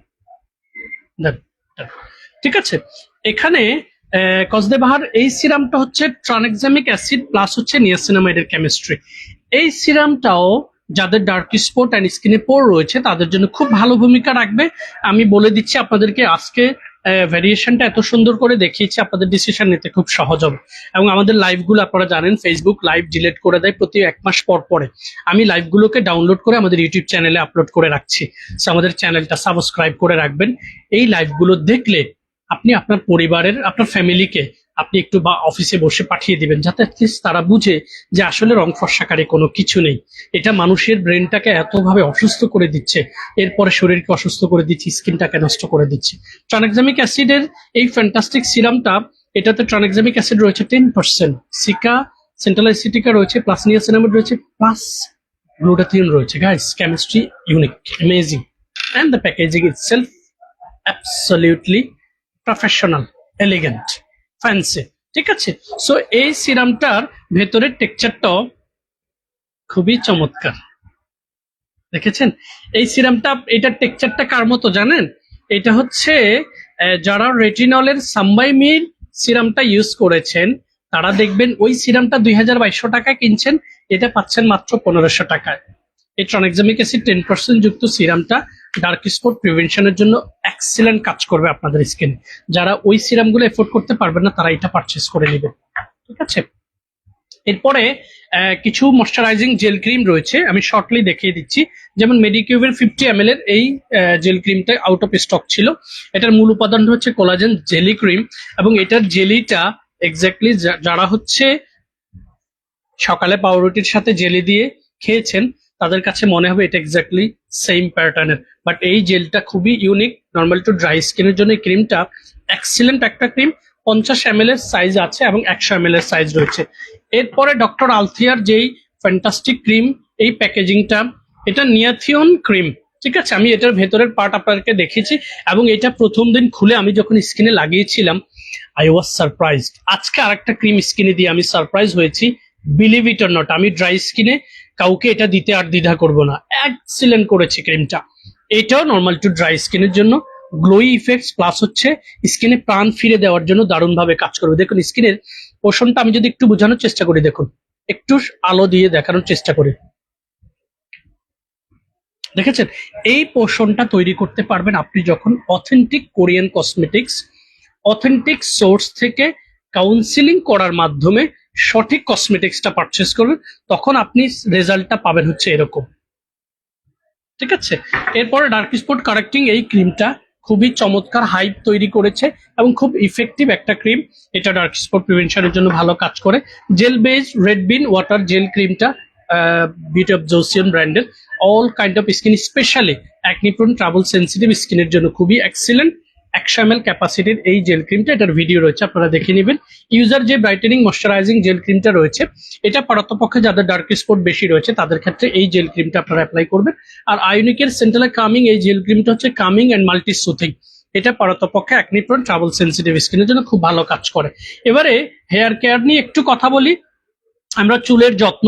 দেন। ঠিক আছে, এখানে কসদে বাহার এই সিরামটা হচ্ছে ট্রানএক্সামিক অ্যাসিড প্লাস হচ্ছে নিয়াসিনামাইডের কেমিস্ট্রি। এই সিরামটাও যাদের ডার্ক স্পট অ্যান্ড স্কিনে পোর রয়েছে তাদের জন্য খুব ভালো ভূমিকা রাখবে। আমি বলে দিচ্ছি আপনাদেরকে, আজকে ভ্যারিয়েশনটা এত সুন্দর করে দেখিয়েছি, আপনাদের ডিসিশন নিতে খুব সহজ হবে। এবং আমাদের লাইভগুলো আপনারা জানেন ফেসবুক লাইভ ডিলিট করে দেয় প্রতি 1 মাস পর পরে। আমি লাইভগুলোকে ডাউনলোড করে আমাদের ইউটিউব চ্যানেলে আপলোড করে রাখছি, সো আমাদের চ্যানেলটা সাবস্ক্রাইব করে রাখবেন। এই লাইভগুলো দেখলে আপনি আপনার পরিবারের, আপনার ফ্যামিলিকে আপনি একটু বা অফিসে বসে পাঠিয়ে দিবেন, যাতে তারা বুঝে যে আসলে রং ফর্সাকারী কোনো কিছু নেই। এটা মানুষের ব্রেনটাকে এতভাবে অসুস্থ করে দিচ্ছে, এরপরে শরীরকে অসুস্থ করে দিচ্ছে, স্কিনটাকে নষ্ট করে দিচ্ছে। ট্রানএক্সামিক অ্যাসিডের এই ফ্যান্টাস্টিক সিরামটা, এটাতে ট্রানএক্সামিক অ্যাসিড রয়েছে 10%, সিকা সেন্ট্রাল অ্যাসিটিকা রয়েছে, প্লাস নিয়াসিনামাইড রয়েছে, প্লাস গ্লুটাথিয়ন রয়েছে। Guys, chemistry unique, amazing, and the packaging itself absolutely professional, elegant, fancy. ঠিক আছে, সো এই সিরামটার ভেতরের টেক্সচারটাও খুবই চমৎকার, দেখেছেন এই সিরামটা। এটার টেক্সচারটা কার মতো জানেন? এটা হচ্ছে যারা রেটিনলের সাম্বাইমির সিরামটা ইউজ করেছেন তারা দেখবেন ওই সিরামটা 2200 টাকায় কিনছেন, এটা পাচ্ছেন মাত্র 1500 টাকায়। এই ট্রানএক্সামিক অ্যাসিড 10% যুক্ত সিরামটা ডার্ক স্পট প্রিভেনশনের জন্য এক্সিলেন্ট কাজ করবে আপনাদের স্কিনে। যারা ওই সিরামগুলো এফোর্ড করতে পারবেন না তারা এটা পারচেস করে নেবেন। ঠিক আছে, এরপরে কিছু ময়শ্চারাইজিং জেল ক্রিম রয়েছে, আমি শর্টলি দেখিয়ে দিচ্ছি। যেমন মেডিকিউবের 50 ml এর এই জেল ক্রিমটা আউট অফ স্টক ছিল। এটার মূল উপাদান হচ্ছে কোলাজেন জেলি ক্রিম, এবং এটার জেলিটা এক্স্যাক্টলি যারা হচ্ছে সকালে পাউরুটির সাথে জেলি দিয়ে খেয়েছেন তাদের কাছে মনে হবে এটা এক্স্যাক্টলি সেম প্যাটার্নের। বাট এই জেলটা খুবই ইউনিক, নর্মাল টু ড্রাই স্কিনের জন্য এই ক্রিমটা এক্সিলেন্ট একটা ক্রিম। 50 ml এর সাইজ আছে এবং 100 ml এর সাইজ রয়েছে। এরপরে ডক্টর আলথিয়ার যেই ফ্যান্টাস্টিক ক্রিম, এই প্যাকেজিংটা, এটা নিয়াথিয়ন ক্রিম। ঠিক আছে, আমি এটার ভেতরের পার্ট আপনাদেরকে দেখিয়েছি, এবং এটা প্রথম দিন খুলে আমি যখন স্কিনে লাগিয়েছিলাম আই ওয়াজ সারপ্রাইজড। আজকে আরেকটা ক্রিম স্কিনে দিয়ে আমি সারপ্রাইজ হয়েছি, বিলিভ ইট অর নট। আমি ড্রাই স্কিনে কাউকে এটা দিতে আর দ্বিধা করব না, এক্সিলেন্ট করেছি ক্রিমটা। এটাও নর্মাল টু ড্রাই স্কিনের জন্য গ্লোই ইফেক্টস প্লাস হচ্ছে স্কিনে প্রাণ ফিরে দেওয়ার জন্য দারুণভাবে কাজ করবে। দেখুন স্কিনের পোষণটা আমি যদি একটু বোঝানোর চেষ্টা করি, দেখুন একটু আলো দিয়ে দেখানোর চেষ্টা করি, দেখেছেন এই পোষণটা তৈরি করতে পারবেন আপনি যখন authentic Korean cosmetics authentic source থেকে কাউন্সিলিং করার মাধ্যমে সঠিক কসমেটিক্সটা পারচেস করবেন, তখন আপনি রেজাল্টটা পাবেন হচ্ছে এরকম। ঠিক আছে, এরপরে ডার্ক স্পট কারেক্টিং এই ক্রিমটা খুবই চমৎকার হাইপ তৈরি করেছে এবং খুব ইফেক্টিভ একটা ক্রিম। এটা ডার্ক স্পট প্রিভেনশনের জন্য ভালো কাজ করে। জেল বেস রেড বিন ওয়াটার জেল ক্রিমটা বিউটি অফ জোসিয়ান ব্র্যান্ডের, all kind of skin specially acne prone travel sensitive স্কিনের জন্য খুবই এক্সিলেন্ট। 100 ml ক্যাপাসিটির এই জেল ক্রিমটা, এটার ভিডিও রয়েছে, আপনারা দেখে নেবেন। ইউজার যে ব্রাইটেনিং ময়শ্চারাইজিং জেল ক্রিমটা রয়েছে, এটা পারতপক্ষে যাদের ডার্ক স্পট বেশি রয়েছে তাদের ক্ষেত্রে এই জেল ক্রিমটা আপনারা অ্যাপ্লাই করবেন। আর আইউনিকের সেন্ট্রাল কামিং এই জেল ক্রিমটা হচ্ছে কামিং অ্যান্ড মাল্টি সুথিং, এটা পারতপক্ষে অ্যাকনি প্রোন ট্রাভেল সেন্সিটিভ স্কিনের জন্য খুব ভালো কাজ করে। এবারে হেয়ার কেয়ার নিয়ে একটু কথা বলি। আমরা চুলের যত্ন,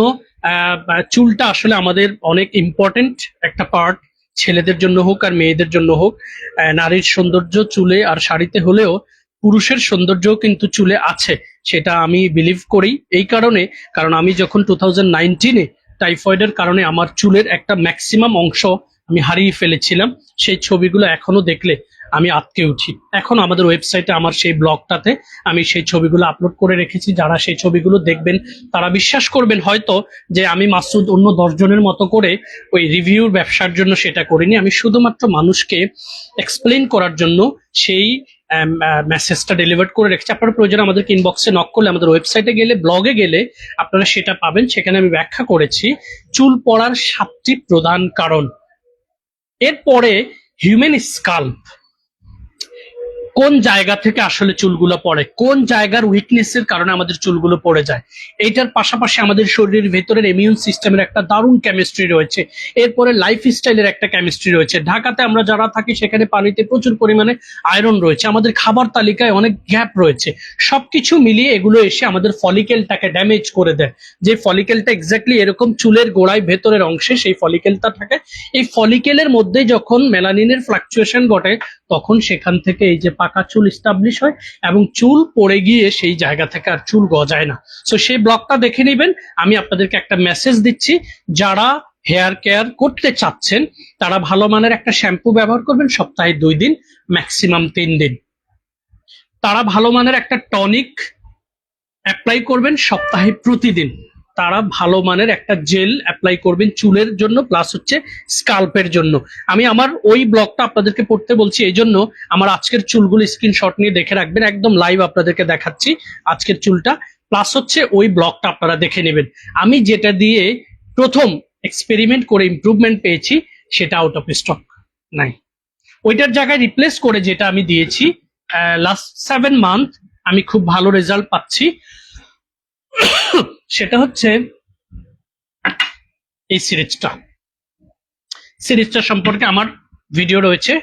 চুলটা আসলে আমাদের অনেক ইম্পর্টেন্ট একটা পার্ট, ছেলেদের জন্য হোক আর মেয়েদের জন্য হোক। নারীর সৌন্দর্য চুলে আর শাড়িতে হলেও পুরুষের সৌন্দর্যও কিন্তু চুলে আছে, সেটা আমি বিলিভ করি। এই কারণে, কারণ আমি যখন 2019-এ টাইফয়েডের কারণে আমার চুলের একটা ম্যাক্সিমাম অংশ আমি হারিয়ে ফেলেছিলাম, সেই ছবিগুলো এখনো দেখলে আমি আটকে উঠি। এখন আমাদের ওয়েবসাইটে আমার সেই ব্লগটাতে আমি সেই ছবিগুলো আপলোড করে রেখেছি। যারা সেই ছবিগুলো দেখবেন তারা বিশ্বাস করবেন হয়তো যে আমি মাসুদ অন্য 10 জনের মতো করে ওই রিভিউর ব্যবসার জন্য সেটা করিনি, আমি শুধুমাত্র মানুষকে এক্সপ্লেইন করার জন্য সেই মেসেজটা ডেলিভার করে রেখেছি। আপনারা প্রয়োজনে আমাদেরকে ইনবক্সে নক করলে, আমাদের ওয়েবসাইটে গেলে, ব্লগে গেলে আপনারা সেটা পাবেন। সেখানে আমি ব্যাখ্যা করেছি চুল পড়ার 7টি প্রধান কারণ। এরপরে হিউম্যান স্কাল্প, কোন জায়গা থেকে আসলে চুলগুলো পড়ে, কোন জায়গার উইকনেসের কারণে আমাদের চুলগুলো পড়ে যায়। এইটার পাশাপাশি আমাদের শরীরের ভেতরের ইমিউন সিস্টেমের একটা দারুণ কেমিস্ট্রি রয়েছে। এরপরে লাইফ স্টাইলের একটা কেমিস্ট্রি রয়েছে। ঢাকাতে আমরা যারা থাকি সেখানে পানিতে প্রচুর পরিমাণে আয়রন রয়েছে, আমাদের খাবার তালিকায় অনেক গ্যাপ রয়েছে। সবকিছু মিলিয়ে এগুলো এসে আমাদের ফলিকেলটাকে ড্যামেজ করে দেয়। যে ফলিকেলটা এক্স্যাক্টলি এরকম চুলের গোড়ায় ভেতরের অংশে সেই ফলিকেলটা থাকে। এই ফলিকেলের মধ্যে যখন মেলানিনের ফ্লাকচুয়েশন ঘটে তখন সেখান থেকে এই যে পাকা চুল এস্টাবলিশ হয় এবং চুল পড়ে গিয়ে সেই জায়গা থেকে আর চুল গজায় না। সো সেই ব্লগটা দেখে নেবেন। আমি আপনাদেরকে একটা মেসেজ দিচ্ছি, যারা হেয়ার কেয়ার করতে চাচ্ছেন তারা ভালো মানের একটা শ্যাম্পু ব্যবহার করবেন সপ্তাহে 2 দিন, ম্যাক্সিমাম 3 দিন। তারা ভালো মানের একটা টনিক অ্যাপ্লাই করবেন সপ্তাহে প্রতিদিন। তারা ভালো মানের একটা জেল অ্যাপ্লাই করবেন চুলের জন্য প্লাস হচ্ছে স্কাল্পের জন্য। আমি আমার ওই ব্লগটা আপনাদেরকে পড়তে বলছি, এই জন্য আমার আজকের চুলগুলো স্ক্রিনশট নিয়ে দেখে রাখবেন, একদম লাইভ আপনাদেরকে দেখাচ্ছি আজকের চুলটা, প্লাস হচ্ছে ওই ব্লগটা আপনারা দেখে নেবেন। আমি যেটা দিয়ে প্রথম এক্সপেরিমেন্ট করে ইমপ্রুভমেন্ট পেয়েছি সেটা আউট অফ স্টক নাই, ওইটার জায়গায় রিপ্লেস করে যেটা আমি দিয়েছি লাস্ট 7 মান্থ আমি খুব ভালো রেজাল্ট পাচ্ছি। সেটা হচ্ছে এই সিরিজটা সম্পর্কে আমার ভিডিও রয়েছে,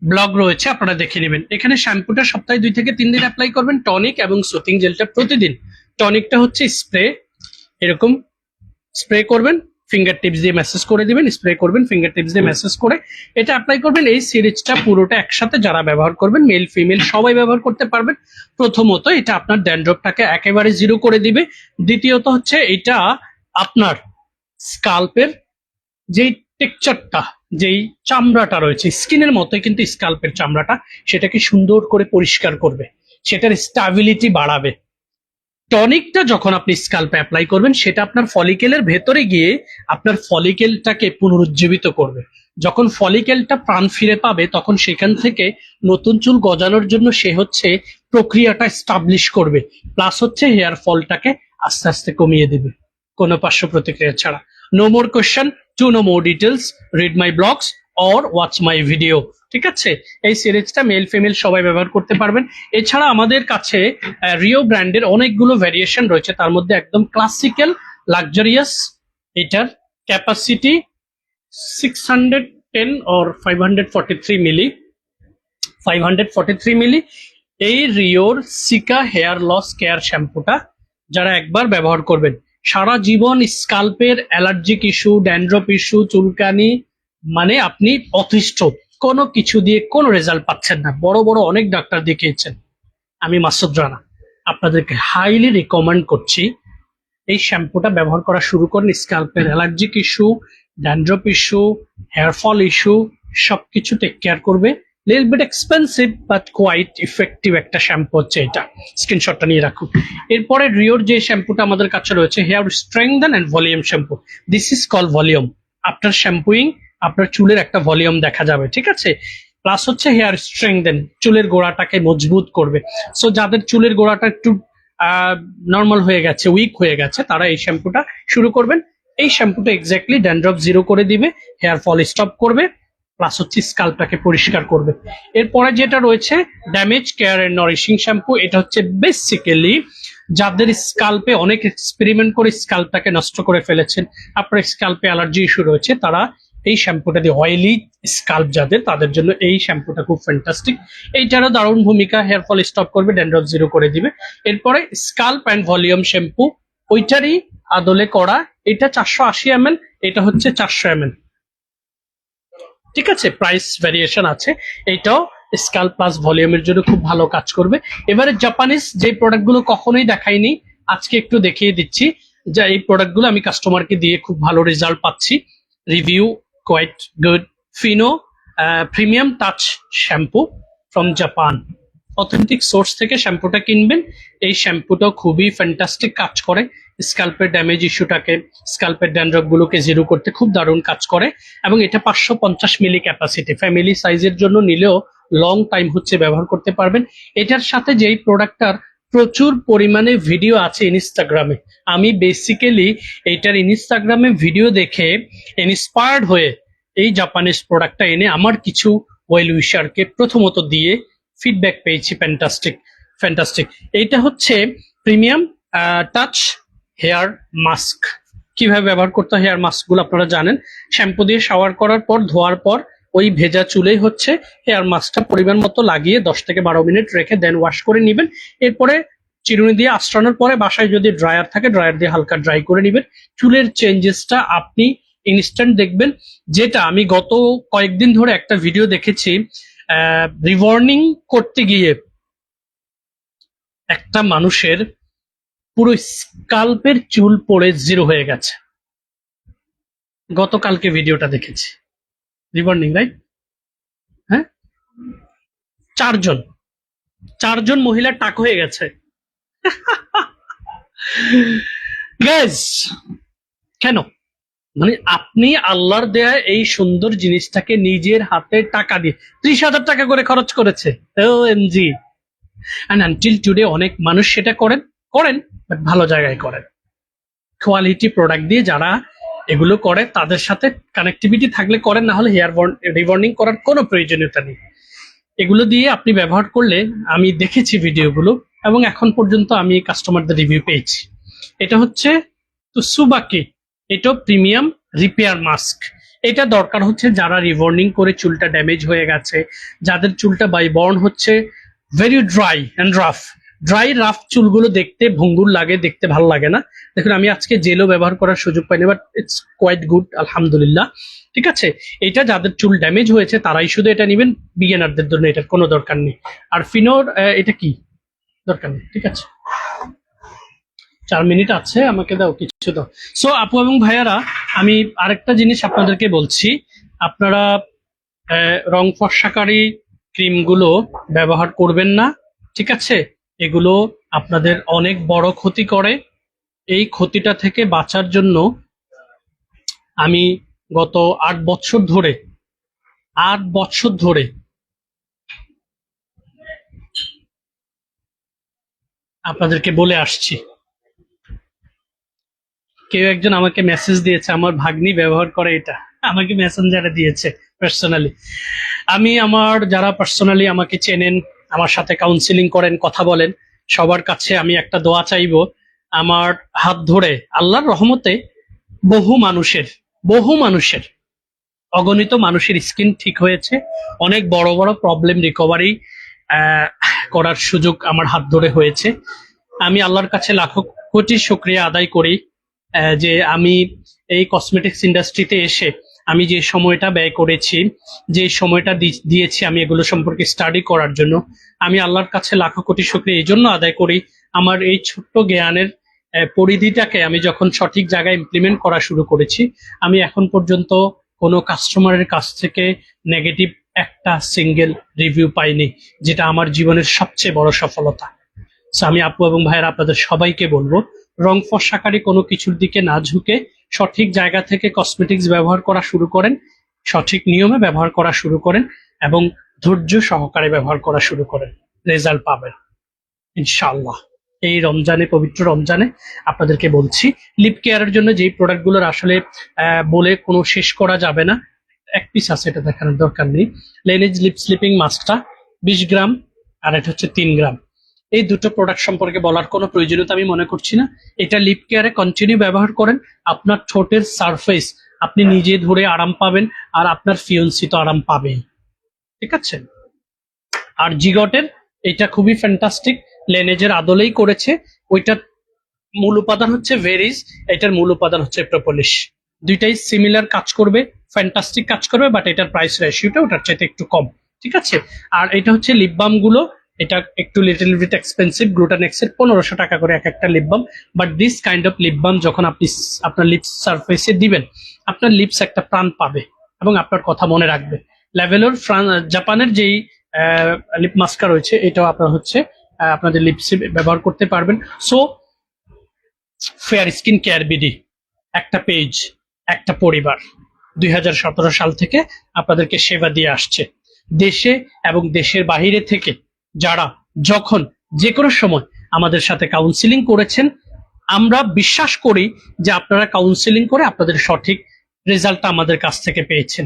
ব্লগ রয়েছে, আপনারা দেখে নেবেন। এখানে শ্যাম্পুটা সপ্তাহে 2 থেকে 3 দিন অ্যাপ্লাই করবেন, টনিক এবং সুথিং জেলটা প্রতিদিন। টনিকটা হচ্ছে স্প্রে, এরকম স্প্রে করবেন, ফিঙ্গার টিপস দিয়ে ম্যাসেজ করে দিবেন, স্প্রে করবেন, ফিঙ্গার টিপস দিয়ে ম্যাসেজ করে এটা অ্যাপ্লাই করবেন। এই সিরিজটা পুরোটা একসাথে যারা ব্যবহার করবেন, মেল ফিমেল সবাই ব্যবহার করতে পারবেন। প্রথমত এটা আপনার ড্যান্ড্রফটাকে একেবারে জিরো করে দিবে। দ্বিতীয়ত হচ্ছে এটা আপনার স্কাল্পের যেই টেক্সচারটা, যেই চামড়াটা রয়েছে স্কিনের মতোই কিন্তু স্কাল্পের চামড়াটা, সেটাকে সুন্দর করে পরিষ্কার করবে, সেটার স্টাবিলিটি বাড়াবে। টনিকটা যখন আপনি স্কাল্পে অ্যাপ্লাই করবেন সেটা আপনার ফলিকেলের ভেতরে গিয়ে আপনার ফলিকেলটাকে পুনরুজ্জীবিত করবে। যখন ফলিকেলটা প্রাণ ফিরে পাবে তখন সেখান থেকে নতুন চুল গজানোর জন্য সে হচ্ছে প্রক্রিয়াটা স্টাবলিশ করবে, প্লাস হচ্ছে হেয়ার ফলটাকে আস্তে আস্তে কমিয়ে দেবে কোনো পার্শ্ব প্রতিক্রিয়া ছাড়া। No more question, to know more details, read my blogs or watch my video. ঠিক আছে, এই সিরিজটা মেল ফিমেল সবাই ব্যবহার করতে পারবেন। এছাড়া আমাদের কাছে রিও ব্র্যান্ডের অনেকগুলো ভ্যারিয়েশন রয়েছে, তার মধ্যে একদম ক্লাসিক্যাল লাক্সারিয়াস, এটার ক্যাপাসিটি 610 or 543 মিলি, 543 মিলি। এই রিওর সিকা হেয়ার লস কেয়ার শ্যাম্পুটা যারা একবার ব্যবহার করবেন সারা জীবন স্কাল্পের অ্যালার্জিক ইস্যু, ড্যান্ড্রফ ইস্যু, চুলকানি, মানে আপনি অতিষ্ঠ, কোনো কিছু দিয়ে কোনো রেজাল্ট পাচ্ছেন না, বড় বড় অনেক ডাক্তার দেখিয়েছেন, আমি মাসুদ রানা আপনাদেরকে হাইলি রিকমেন্ড করছি এই শ্যাম্পুটা ব্যবহার করা শুরু করেন। স্ক্যাল্পের allergic issue, dandruff issue, hair fall issue সবকিছু টেক কেয়ার করবে। Little bit expensive but quite effective একটা শ্যাম্পু হচ্ছে এটা, স্ক্রিনশটটা নিয়ে রাখুন। এরপরে রিওর যে শ্যাম্পুটা আমাদের কাছে রয়েছে, hair strengthen and volume shampoo, this is call volume. After shampooing আপনার চুলের একটা ভলিউম দেখা যাবে, ঠিক আছে। প্লাস হচ্ছে হেয়ার স্ট্রেংথেন, চুলের গোড়াটাকে মজবুত করবে। সো যাদের চুলের গোড়াটা একটু নর্মাল হয়ে গেছে, উইক হয়ে গেছে, তারা এই শ্যাম্পুটা শুরু করবেন। এই শ্যাম্পুটা এক্স্যাক্টলি ড্যান্ড্রফ জিরো করে দিবে, হেয়ার ফল স্টপ করবে, প্লাস হচ্ছে স্কাল্পটাকে পরিষ্কার করবে। এরপরে যেটা রয়েছে damage care and nourishing shampoo, এটা হচ্ছে বেসিক্যালি যাদের স্কাল্পে অনেক এক্সপেরিমেন্ট করে স্কাল্পটাকে নষ্ট করে ফেলেছেন, আপনার স্কাল্পে অ্যালার্জি ইস্যু রয়েছে, তারা এই শ্যাম্পুটা দিয়ে, অয়েলি স্কাল্প যাদের, তাদের জন্য এই শ্যাম্পুটা খুব ফ্যান্টাস্টিক। এইটারও দারুণ ভূমিকা, হেয়ার ফল স্টপ করবে, ড্যান্ড্রফ জিরো করে দিবে। এরপরে স্কাল্প অ্যান্ড ভলিউম শ্যাম্পু, ওইটারই আদলে করা, এটা 480 ml, এটা হচ্ছে 400 ml, ঠিক আছে। প্রাইস ভ্যারিয়েশন আছে, এইটাও স্কাল্প প্লাস ভলিউমের জন্য খুব ভালো কাজ করবে। এবারে জাপানিজ যে প্রোডাক্টগুলো কখনোই দেখাইনি, আজকে একটু দেখিয়ে দিচ্ছি, যে এই প্রোডাক্টগুলো আমি কাস্টমারকে দিয়ে খুব ভালো রেজাল্ট পাচ্ছি, review quite good. Fino premium touch shampoo from Japan, authentic source থেকে শ্যাম্পুটা কিনবেন। এই শ্যাম্পুটা খুবই ফ্যান্টাস্টিক কাজ করে, স্ক্যাল্পের ড্যামেজ ইস্যুটাকে, স্ক্যাল্পের ড্যান্ড্রফ গুলোকে জিরো করতে খুব দারুণ কাজ করে। এবং এটা 550 মিলি ক্যাপাসিটি, ফ্যামিলি সাইজের জন্য নিলেও লং টাইম হচ্ছে ব্যবহার করতে পারবেন। এটার সাথে যেই প্রোডাক্টটার প্রচুর পরিমাণে ভিডিও আছে ইনস্টাগ্রামে, আমি বেসিক্যালি এইটার ইনস্টাগ্রামে ভিডিও দেখে ইন্সপায়ার্ড হয়ে এই জাপানিজ প্রোডাক্টটা এনে আমার কিছু ওয়েল উইশারকে প্রথমত দিয়ে ফিডব্যাক পেয়েছি, ফ্যান্টাস্টিক ফ্যান্টাস্টিক। এইটা হচ্ছে প্রিমিয়াম টাচ হেয়ার মাস্ক। কিভাবে ব্যবহার করতে হয় হেয়ার মাস্কগুলো আপনারা জানেন, শ্যাম্পু দিয়ে শাওয়ার করার পর, ধোয়ার পর ওই ভেজা চুলেই হচ্ছে হেয়ার মাস্কটা পরিমাণ মতো লাগিয়ে 10 থেকে 12 মিনিট রেখে দেন ওয়াশ করে নেবেন। এরপরে চিরুনি দিয়ে আঁচড়ানোর পরে বাসায় যদি ড্রায়ার থাকে, ড্রায়ার দিয়ে হালকা ড্রাই করে নেবেন। চুলের চেঞ্জেসটা আপনি ইনস্ট্যান্ট দেখবেন। যেটা আমি গত কয়েকদিন ধরে একটা ভিডিও দেখেছি, রিবর্নিং করতে গিয়ে একটা মানুষের পুরো স্কাল্পের চুল পড়ে জিরো হয়ে গেছে, গতকালকে ভিডিওটা দেখেছি। রিবর্নিং, রাইট? হ্যাঁ, চারজন চারজন মহিলা টাক হয়ে গেছে। গাইস, কেন? মানে আপনি আল্লাহর দেয়া এই সুন্দর জিনিসটাকে নিজের হাতে টাকা দিয়ে 30,000 টাকা করে খরচ করেছে, OMG। অ্যান্ড আনটিল টুডে অনেক মানুষ সেটা করেন করেন বাট ভালো জায়গায় করেন, কোয়ালিটি প্রোডাক্ট দিয়ে যারা এগুলো করে তাদের সাথে কানেক্টিভিটি থাকলে করেন, না হলে হেয়ার রিবর্নিং করার কোনো প্রয়োজনীয়তা নেই। এগুলো দিয়ে আপনি ব্যবহার করলে, আমি দেখেছি ভিডিওগুলো এবং এখন পর্যন্ত আমি কাস্টমারদের রিভিউ পেয়েছি। এটা হচ্ছে তো সুবাকি, এটা প্রিমিয়াম রিপেয়ার মাস্ক। এটা দরকার হচ্ছে যারা রিবর্নিং করে চুলটা ড্যামেজ হয়ে গেছে, যাদের চুলটা বাই বর্ন হচ্ছে very dry and rough. Dry rough চুলগুলো দেখতে ভঙ্গুর লাগে, দেখতে ভালো লাগে না। দেখুন, আমি আজকে জেলও ব্যবহার করার সুযোগ পাইনি, বাট ইটস কোয়াইট গুড, আলহামদুলিল্লাহ। ঠিক আছে, এটা যাদের চুল ড্যামেজ হয়েছে তারাই শুধু এটা নেবেন, বিগিনারদের জন্য এটার কোনো দরকার নেই। আর ফিনোর এটা কি দরকার নেই, ঠিক আছে। 4 মিনিট আছে, আমাকে দাও কিছু দাও। সো আপু এবং ভাইয়ারা, আমি আরেকটা জিনিস আপনাদেরকে বলছি, আপনারা রং ফর্সাকারী ক্রিমগুলো ব্যবহার করবেন না, ঠিক আছে। এগুলো আপনাদের অনেক বড় ক্ষতি করে। এই ক্ষতিটা থেকে বাঁচার জন্য আমি গত 8 বছর ধরে আপনাদেরকে বলে আসছি। কেউ একজন আমাকে মেসেজ দিয়েছে, আমার ভাগ্নি ব্যবহার করে এটা, আমাকে মেসেঞ্জারে দিয়েছে পার্সোনালি। আমি আমার যারা পার্সোনালি আমাকে চেনেন, আমার সাথে কাউন্সিলিং করেন, কথা বলেন, সবার কাছে আমি একটা দোয়া চাইবো। আমার হাত ধরে আল্লাহর রহমতে বহু মানুষের অগণিত মানুষের স্কিন ঠিক হয়েছে, অনেক বড় বড় প্রবলেম রিকভারি করার সুযোগ আমার হাত ধরে হয়েছে। আমি আল্লাহর কাছে লাখো কোটি শুকরিয়া আদায় করি যে আমি এই কসমেটিক্স ইন্ডাস্ট্রিতে এসে আমি যে সময়টা ব্যয় করেছি, যে সময়টা দিয়েছি আমি এগুলো সম্পর্কে স্টাডি করার জন্য, আমি আল্লাহর কাছে লাখো কোটি শুকরিয়া এই জন্য আদায় করি। আমার এই ছোট্ট জ্ঞানের পরিধিটাকে আমি যখন সঠিক জায়গায় ইমপ্লিমেন্ট করা শুরু করেছি, আমি এখন পর্যন্ত কোনো কাস্টমারের কাছ থেকে নেগেটিভ একটা সিঙ্গেল রিভিউ পাইনি, যেটা আমার জীবনের সবচেয়ে বড় সফলতা। So, আমি আপু এবং ভাইয়েরা আপনাদের সবাইকে বলবো, রং ফর্সাকারী কোনো কিছুর দিকে না ঝুঁকে সঠিক জায়গা থেকে কসমেটিক্স ব্যবহার করা শুরু করেন, সঠিক নিয়মে ব্যবহার করা শুরু করেন এবং ধৈর্য সহকারে ব্যবহার করা শুরু করেন, রেজাল্ট পাবেন ইনশাআল্লাহ। এই রমজানে, পবিত্র রমজানে আপনাদেরকে বলছি, লিপ কেয়ারের জন্য যেই প্রোডাক্টগুলোর আসলে বলে কোনো শেষ করা যাবে না, এক পিস আছে, এটা দেখানোর দরকার নেই। লেনেজ লিপ স্লিপিং মাস্কটা 20 গ্রাম, আর এটা হচ্ছে 3 গ্রাম। এই দুটো প্রোডাক্ট সম্পর্কে বলার কোনো প্রয়োজনীয়তা আমি মনে করছি না। এটা লিপ কেয়ারে কন্টিনিউ ব্যবহার করেন, আপনার ঠোঁটের সারফেস আপনি নিজে ধরে আরাম পাবেন, আর আপনার ফিয়ন্সি তো আরাম পাবেই, ঠিক আছে। আর জিগটের এটা খুবই ফ্যান্টাস্টিক, লেনেজের আদলেই করেছে। ওইটার মূল উপাদান হচ্ছে ভেরিজ, এটার মূল উপাদান হচ্ছে প্রোপোলিশ। দুইটাই সিমিলার কাজ করবে, ফ্যান্টাস্টিক কাজ করবে, বাট এটার প্রাইস রেশিওটা ওটার চাইতে একটু কম, ঠিক আছে। আর এটা হচ্ছে লিপ বাম গুলো, এটা একটু লিটল বিট এক্সপেন্সিভ, গ্লুটানেক্স এর 1500 টাকা করে এক একটা lip balm. But this kind of lip balm যখন আপনি আপনার লিপস সারফেসে দিবেন, আপনার লিপস একটা প্রাণ পাবে এবং আপনার কথা মনে রাখবে। লেভেলোর জাপানের যেই লিপ মাস্কা রয়েছে, এটাও আপনার হচ্ছে আপনাদের লিপসে ব্যবহার করতে পারবেন। So fair skin care BD, একটা পেজ, একটা পরিবার, 2017 সাল থেকে আপনাদেরকে সেবা দিয়ে আসছে। দেশে এবং দেশের বাহিরে থেকে যারা যখন যে কোনো সময় আমাদের সাথে কাউন্সিলিং করেছেন, আমরা বিশ্বাস করি যে আপনারা কাউন্সিলিং করে আপনাদের সঠিক রেজাল্টটা আমাদের কাছ থেকে পেয়েছেন।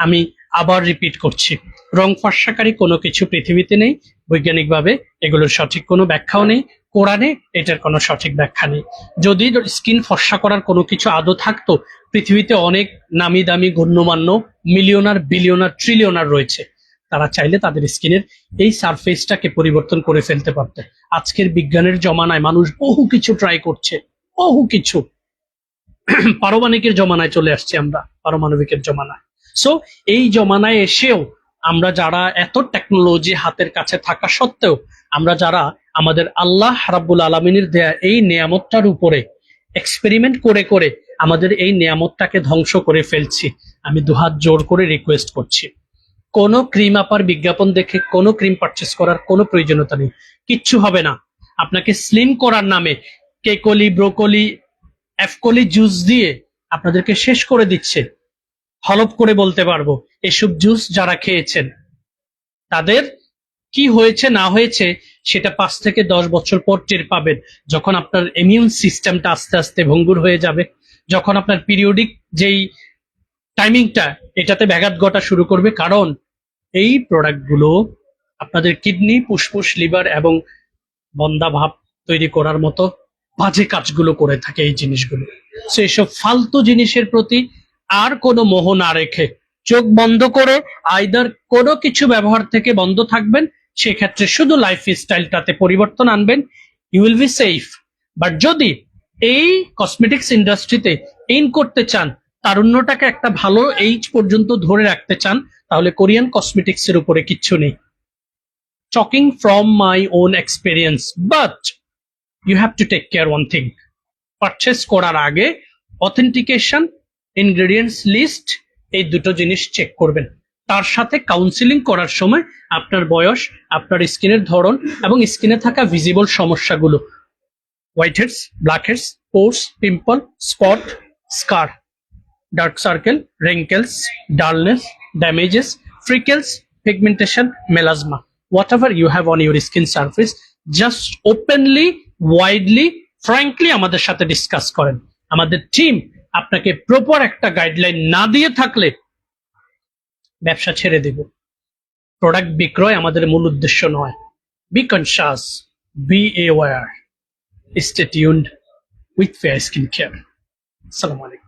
আমি আবার রিপিট করছি, রং ফর্সাকারী কোনো কিছু পৃথিবীতে নেই, বৈজ্ঞানিকভাবে এগুলোর সঠিক কোনো ব্যাখ্যাও নেই, কোরআনে এটার কোনো সঠিক ব্যাখ্যা নেই। যদি স্কিন ফর্সা করার কোনো কিছু আদৌ থাকতো, পৃথিবীতে অনেক নামি দামি গণ্যমান্য মিলিয়নার, বিলিয়নার, ট্রিলিয়নার রয়েছে, তারা চাইলে তাদের স্কিনের এই সারফেসটাকে পরিবর্তন করে ফেলতে পারত। আজকের বিজ্ঞানের জমানায় মানুষ বহু কিছু ট্রাই করছে, বহু কিছু। পারমাণবিকের জমানায় চলে আসছি আমরা, পারমাণবিকের জমানায়। সো এই জমানায় এসেও আমরা যারা এত টেকনোলজি হাতের কাছে থাকা সত্ত্বেও, আমরা যারা আমাদের আল্লাহ রাব্বুল আলামিনের দেয়া এই নিয়ামতটার উপরে এক্সপেরিমেন্ট করে করে আমাদের এই নিয়ামতটাকে ধ্বংস করে ফেলছি, আমি দুহাত জোর করে রিকোয়েস্ট করছি, কোনো ক্রিম আপার বিজ্ঞাপন দেখে কোনো ক্রিম পারচেস করার কোনো প্রয়োজনীয়তা নেই, কিচ্ছু হবে না। আপনাকে স্লিম করার নামে কেকলি, ব্রোকলি, এফকলি জুস দিয়ে আপনাদেরকে শেষ করে দিচ্ছে। হলপ করে বলতে পারবো, এসব জুস যারা খেয়েছেন তাদের কি হয়েছে না হয়েছে সেটা 5 থেকে 10 বছর পর টের পাবেন, যখন আপনার ইমিউন সিস্টেমটা আস্তে আস্তে ভঙ্গুর হয়ে যাবে, যখন আপনার পিরিয়ডিক যেই টাইমিংটা এটাতে ব্যাঘাত ঘটা শুরু করবে। কারণ এই প্রোডাক্টগুলো আপনাদের কিডনি, ফুসফুস, লিভার এবং বন্ধা ভাব তৈরি করার মতো বাজে কাজগুলো করে থাকে এই জিনিসগুলো। সো এসব ফালতু জিনিসের প্রতি আর কোনো মোহ না রেখে চোখ বন্ধ করে আইদার কোনো কিছু ব্যবহার থেকে বন্ধ থাকবেন, সেক্ষেত্রে শুধু লাইফ স্টাইলটাতে পরিবর্তন আনবেন, you will be safe. But যদি এই কসমেটিক্স ইন্ডাস্ট্রিতে ইন করতে চান, তারুণ্যটাকে একটা ভালো এইজ পর্যন্ত ধরে রাখতে চান, তাহলে কোরিয়ান কসমেটিক্স এর উপরে কিচ্ছু নেই। Talking from my own experience, but you have to take care one thing, purchase করার আগে অথেন্টিকেশন, ইনগ্রেডিয়েন্টস লিস্ট, এই দুটো জিনিস চেক করবেন। তার সাথে কাউন্সিলিং করার সময় আপনার বয়স, আপনার স্কিনের ধরন এবং স্কিনে থাকা ভিজিবল সমস্যাগুলো, white heads, black heads, pores, pimple, spot, scar, dark circle, wrinkles, dullness, damages, freckles, pigmentation, melasma, whatever you have on your skin surface, just openly, widely, frankly আমাদের সাথে ডিসকাস করেন। আমাদের টিম আপনাকে প্রপার একটা গাইডলাইন না দিয়ে থাকলে ব্যবসা ছেড়ে দেব। প্রোডাক্ট বিক্রয় আমাদের মূল উদ্দেশ্য নয়। Be conscious, be aware, stay tuned with fair skin care. আসসালামু আলাইকুম।